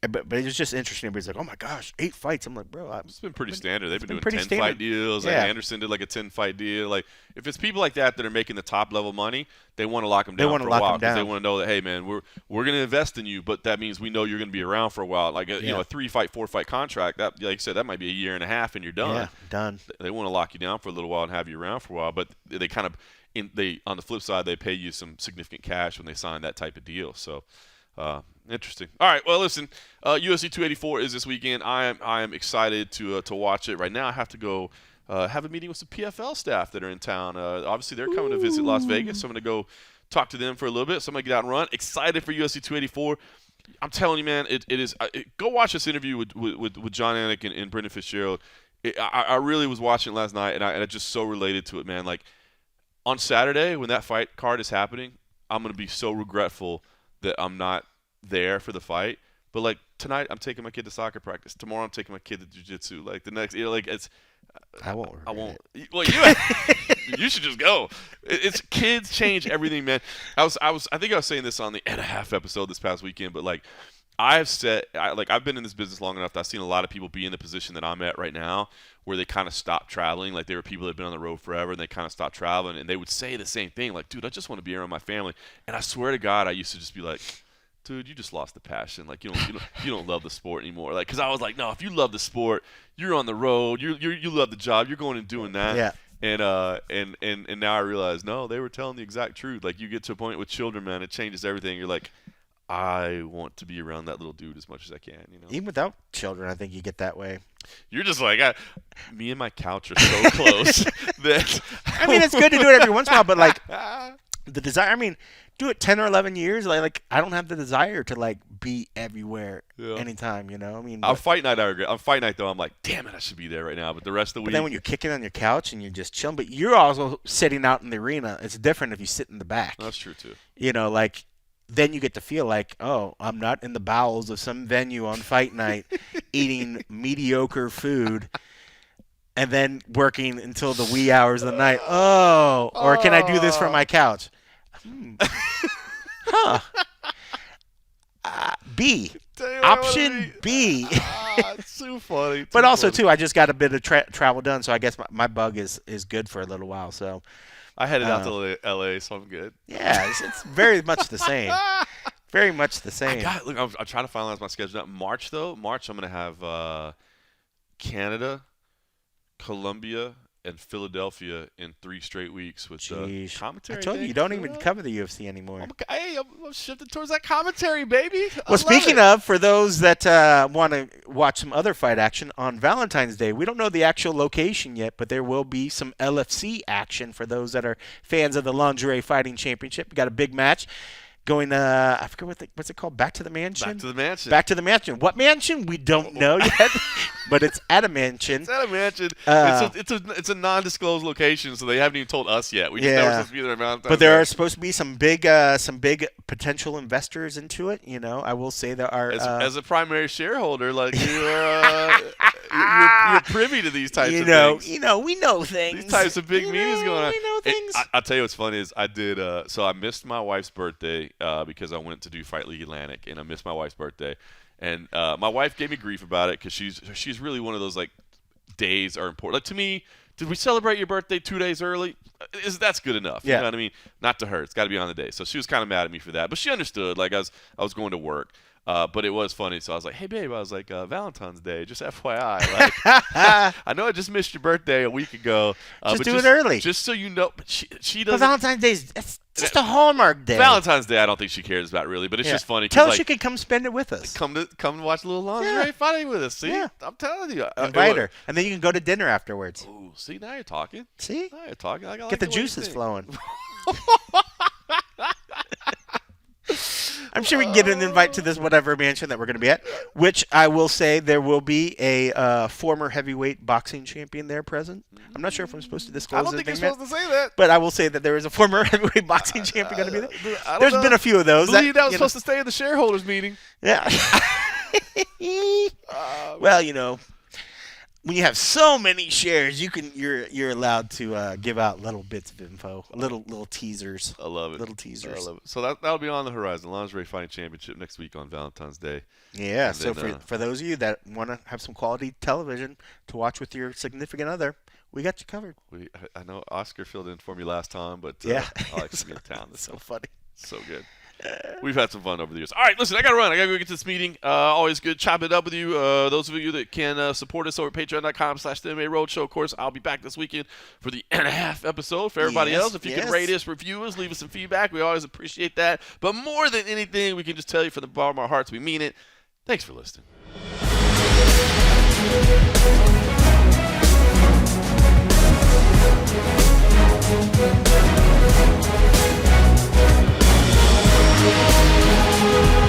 B: But it was just interesting. Everybody's like, "Oh my gosh, 8 fights!" I'm like, "Bro,
A: it's been pretty standard. They've been doing 10-fight deals. Yeah. Like Anderson did like a 10-fight deal. Like if it's people like that are making the top level money, they want to lock them down for a while because they want to know that, hey man, we're going to invest in you, but that means we know you're going to be around for a while. Like a 3-fight, 4-fight contract. That, like you said, that might be a year and a half and you're done.
B: Yeah, done.
A: They want to lock you down for a little while and have you around for a while, but they kind of on the flip side, they pay you some significant cash when they sign that type of deal. So. Interesting. All right. Well, listen. UFC 284 is this weekend. I am excited to watch it. Right now, I have to go have a meeting with some PFL staff that are in town. Obviously, they're coming to visit Las Vegas, so I'm going to go talk to them for a little bit. So I'm going to get out and run. Excited for UFC 284. I'm telling you, man, it is. Go watch this interview with John Anik and Brendan Fitzgerald. I really was watching it last night, and I just so related to it, man. Like on Saturday when that fight card is happening, I'm going to be so regretful that I'm not there for the fight. But like tonight I'm taking my kid to soccer practice. Tomorrow I'm taking my kid to jiu-jitsu. Like the next it's
B: I won't.
A: Well, you should just go. It's kids change everything, man. I think I was saying this on the and a half episode this past weekend, but like I've been in this business long enough that I've seen a lot of people be in the position that I'm at right now where they kind of stopped traveling. Like there were people that had been on the road forever and they kind of stopped traveling and they would say the same thing like, dude, I just want to be around my family. And I swear to God, I used to just be like, dude, you just lost the passion. Like you don't love the sport anymore. Like because I was like, no, if you love the sport, you're on the road, you love the job, you're going and doing that.
B: Yeah.
A: And now I realize no, they were telling the exact truth. Like you get to a point with children, man, it changes everything. You're like, I want to be around that little dude as much as I can.
B: Even without children, I think you get that way.
A: You're just like me and my couch are so close that
B: I mean, it's good to do it every once in a while, but like the desire. I mean, do it 10 or 11 years. Like I don't have the desire to like be everywhere anytime. I mean,
A: on fight night, I regret. On fight night, though, I'm like, damn it, I should be there right now. But the rest of the week.
B: But then when you're kicking on your couch and you're just chilling, but you're also sitting out in the arena. It's different if you sit in the back.
A: That's true too.
B: Like. Then you get to feel like, oh, I'm not in the bowels of some venue on fight night eating mediocre food and then working until the wee hours of the night. Oh, or can I do this from my couch? Huh. B. Option B.
A: It's so funny.
B: But also, too, I just got a bit of travel done, so I guess my bug is good for a little while, so.
A: I headed out to L.A., so I'm good.
B: Yeah, it's very much the same. Very much the same.
A: Look, I'm trying to finalize my schedule. March, I'm going to have Canada, Colombia, and Philadelphia in 3 straight weeks with commentary.
B: I told you don't even cover the UFC anymore.
A: I'm shifting towards that commentary, baby.
B: Well, speaking of, for those that want to watch some other fight action on Valentine's Day, we don't know the actual location yet, but there will be some LFC action for those that are fans of the Lingerie Fighting Championship. We got a big match. Going, I forget what's it called? Back to the Mansion?
A: Back to the Mansion.
B: Back to the Mansion. What mansion? We don't know yet, but it's at a mansion.
A: It's at a mansion. It's a non-disclosed location, so they haven't even told us yet. We just never supposed to be there around.
B: But there are supposed to be some big potential investors into it. I will say there are.
A: As a primary shareholder, like you're privy to these types of things.
B: We know things.
A: These types of big meetings going on.
B: We know things.
A: I'll tell you what's funny is I did. So I missed my wife's birthday because I went to do Fight League Atlantic, and I missed my wife's birthday. And my wife gave me grief about it because she's really one of those like days are important. Like to me, did we celebrate your birthday 2 days early? That's good enough.
B: Yeah.
A: You know what I mean? Not to her. It's got to be on the day. So she was kind of mad at me for that, but she understood. Like I was going to work. But it was funny. So I was like, hey, babe, I was like, Valentine's Day, just FYI. Like, I know I just missed your birthday a week ago.
B: Just do it early.
A: Just so you know. But she doesn't.
B: But Valentine's Day is just a Hallmark day.
A: Valentine's Day, I don't think she cares about really. But it's just funny.
B: Tell her she can come spend it with us.
A: Come watch a little lingerie fighting with us. See? Yeah. I'm telling you.
B: Invite her. And then you can go to dinner afterwards.
A: Ooh, see, now you're talking.
B: See?
A: Now you're talking.
B: Get the juices flowing. I'm sure we can get an invite to this whatever mansion that we're going to be at, which I will say there will be a former heavyweight boxing champion there present. I'm not sure if I'm supposed to disclose.
A: I don't think you're supposed to say that.
B: But I will say that there is a former heavyweight boxing champion going to be there. There's been a few of those.
A: I believe that was supposed to stay in the shareholders meeting.
B: Yeah. Well, when you have so many shares, you're allowed to give out little bits of info, little teasers.
A: I love it.
B: Little teasers.
A: I love it. So that'll be on the horizon. Lingerie Fighting Championship next week on Valentine's Day.
B: Yeah. So for those of you that want to have some quality television to watch with your significant other, we got you covered.
A: I know Oscar filled in for me last time, but I like to be in town.
B: So funny.
A: So good. We've had some fun over the years. All right, listen, I got to run. I got to go get to this meeting. Always good chopping it up with you. Those of you that can support us over at patreon.com/MMA Roadshow. Of course, I'll be back this weekend for the and-a-half episode. For everybody else, if you can rate us, review us, leave us some feedback. We always appreciate that. But more than anything, we can just tell you from the bottom of our hearts, we mean it. Thanks for listening. We'll be right back.